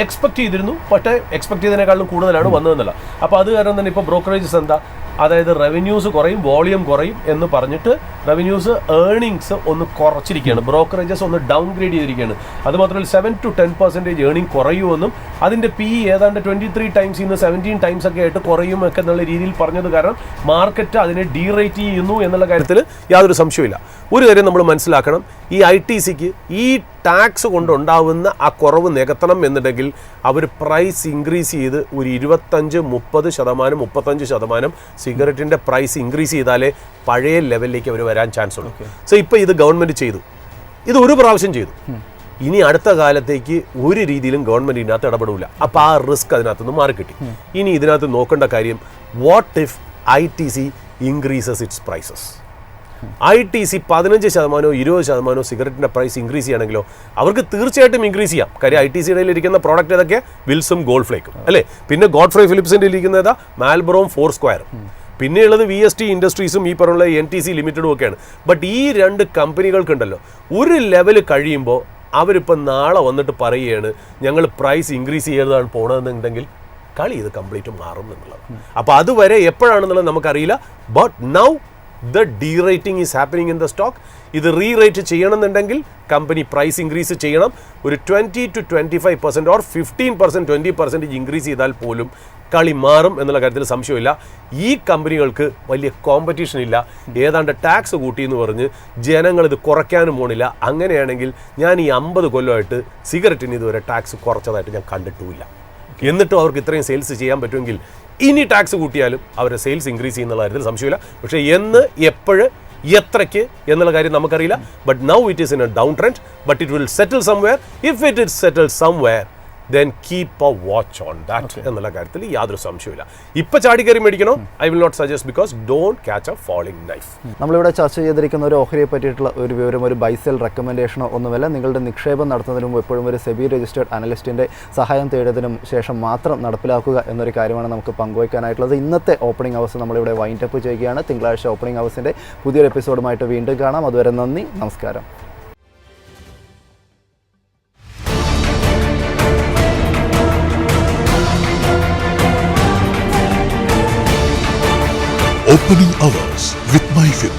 എക്സ്പെക്ട് ചെയ്തിരുന്നു, പക്ഷേ എക്സ്പെക്ട് ചെയ്തതിനേക്കാളും കൂടുതലാണ് വന്നതെന്നല്ല. അപ്പോൾ അത് കാരണം തന്നെ ഇപ്പോൾ ബ്രോക്കറേജസ് എന്താ, അതായത് റവന്യൂസ് കുറയും, വോളിയം കുറയും എന്ന് പറഞ്ഞിട്ട് റവന്യൂസ് ഏർണിങ്സ് ഒന്ന് കുറച്ചിരിക്കുകയാണ്. ബ്രോക്കറേജസ് ഒന്ന് ഡൗൺഗ്രേഡ് ചെയ്തിരിക്കുകയാണ്. അതുമാത്രമല്ല 7 to 10% ഏർണിംഗ് കുറയുമെന്നും അതിൻ്റെ PE ഏതാണ്ട് 23 ടൈംസ് ഇന്ന് 17 ടൈംസ് ഒക്കെ ആയിട്ട് കുറയും ഒക്കെ എന്നുള്ള രീതിയിൽ പറഞ്ഞത് കാരണം മാർക്കറ്റ് അതിനെ ഡീറേറ്റ് ചെയ്യുന്നു എന്നുള്ള കാര്യത്തിൽ യാതൊരു സംശയമില്ല. ഒരു കാര്യം നമ്മൾ മനസ്സിലാക്കണം, ഈ ITCക്ക് ഈ ടാക്സ് കൊണ്ടുണ്ടാവുന്ന ആ കുറവ് നികത്തണം എന്നുണ്ടെങ്കിൽ അവർ പ്രൈസ് ഇൻക്രീസ് ചെയ്ത് ഒരു 25-30%, 35% സിഗരറ്റിൻ്റെ പ്രൈസ് ഇൻക്രീസ് ചെയ്താലേ പഴയ ലെവലിലേക്ക് അവർ വരാൻ ചാൻസ് ഉള്ളൂ. സോ ഇപ്പോൾ ഇത് ഗവൺമെൻറ് ചെയ്തു, ഇത് ഒരു പ്രാവശ്യം ചെയ്തു. ഇനി അടുത്ത കാലത്തേക്ക് ഒരു രീതിയിലും ഗവൺമെൻറ് ഇതിനകത്ത് ഇടപെടില്ല. അപ്പോൾ ആ റിസ്ക് അതിനകത്തുനിന്ന് മാറിക്കിട്ടി. ഇനി ഇതിനകത്ത് നോക്കേണ്ട കാര്യം, what if ITC increases its prices? ITC 15% 20% സിഗരറ്റിൻ്റെ പ്രൈസ് ഇൻക്രീസ് ചെയ്യുകയാണെങ്കിലോ അവർക്ക് തീർച്ചയായിട്ടും ഇൻക്രീസ് ചെയ്യാം. കാര്യം ITCയുടെ ഇരിക്കുന്ന പ്രോഡക്റ്റ് ഏതൊക്കെ? വിൽസും ഗോൾഡ് ഫ്ലേക്കും അല്ലേ. പിന്നെ ഗോഡ്ഫ്രൈ ഫിലിപ്സിൻ്റെ ഇരിക്കുന്ന ഏതാ? മാൽബറോം ഫോർ സ്ക്വയറും. പിന്നെയുള്ളത് VST ഇൻഡസ്ട്രീസും ഈ പറഞ്ഞുള്ള NTC ലിമിറ്റഡും ഒക്കെയാണ്. ബട്ട് ഈ 2 കമ്പനികൾക്കുണ്ടല്ലോ ഒരു ലെവൽ കഴിയുമ്പോൾ അവരിപ്പോൾ നാളെ വന്നിട്ട് പറയുകയാണ് ഞങ്ങൾ പ്രൈസ് ഇൻക്രീസ് ചെയ്തതാണ് പോണതെന്നുണ്ടെങ്കിൽ കളി ഇത് കംപ്ലീറ്റ് മാറും എന്നുള്ളത്. അപ്പോൾ അതുവരെ എപ്പോഴാണെന്നുള്ളത് നമുക്കറിയില്ല. But now the derating is happening in the stock. ഇത് റീറേറ്റ് ചെയ്യണമെന്നുണ്ടെങ്കിൽ കമ്പനി പ്രൈസ് ഇൻക്രീസ് ചെയ്യണം. ഒരു 20 to 25% ഓർ 15% 20% ഇൻക്രീസ് ചെയ്താൽ പോലും കളി മാറും എന്നുള്ള കാര്യത്തിൽ സംശയമില്ല. ഈ കമ്പനികൾക്ക് വലിയ കോമ്പറ്റീഷൻ ഇല്ല. ഏതാണ്ട് ടാക്സ് കൂട്ടി എന്ന് പറഞ്ഞ് ജനങ്ങളിത് കുറയ്ക്കാനും പോണില്ല. അങ്ങനെയാണെങ്കിൽ ഞാൻ ഈ 50 കൊല്ലമായിട്ട് സിഗരറ്റിന് ഇതുവരെ ടാക്സ് കുറച്ചതായിട്ട് ഞാൻ കണ്ടിട്ടുമില്ല. എന്നിട്ടും അവർക്ക് ഇത്രയും സെയിൽസ് ചെയ്യാൻ പറ്റുമെങ്കിൽ ഇനി ടാക്സ് കൂട്ടിയാലും അവരുടെ സെയിൽസ് ഇൻക്രീസ് ചെയ്യുന്നുള്ള കാര്യത്തിൽ സംശയമില്ല. പക്ഷേ എന്ന്, എപ്പോഴ്, എത്രയ്ക്ക് എന്നുള്ള കാര്യം നമുക്കറിയില്ല. But now it is in A down trend. But it will settle somewhere. If it is settle somewhere then keep a watch on that എന്നുള്ള കാര്യത്തിൽ യാതൊരു സംശയമില്ല. ഇപ്പോൾ ചാടിക്കറി മേടിക്കണോ? I will not suggest, because don't catch a falling knife. നമ്മളിവിടെ ചർച്ച ചെയ്തിരിക്കുന്ന ഒരു ഓഹരിയെ പറ്റിയിട്ടുള്ള ഒരു വിവരം ഒരു ബൈസെൽ റെക്കമെൻഡേഷനോ ഒന്നുമല്ല. നിങ്ങളുടെ നിക്ഷേപം നടത്തുന്നതിന് മുമ്പ് എപ്പോഴും ഒരു സെബി രജിസ്റ്റേർഡ് അനലിസ്റ്റിൻ്റെ സഹായം തേടിയതിനും ശേഷം മാത്രം നടപ്പിലാക്കുക എന്നൊരു കാര്യമാണ് നമുക്ക് പങ്കുവയ്ക്കാനായിട്ടുള്ളത്. ഇന്നത്തെ ഓപ്പണിംഗ് അവേഴ്സ് നമ്മളിവിടെ വൈൻഡപ്പ് ചെയ്യുകയാണ്. തിങ്കളാഴ്ച ഓപ്പണിംഗ് അവേഴ്സിൻ്റെ പുതിയൊരു എപ്പിസോഡുമായിട്ട് വീണ്ടും കാണാം. അതുവരെ നന്ദി, നമസ്കാരം. Opening Hours with MyFin.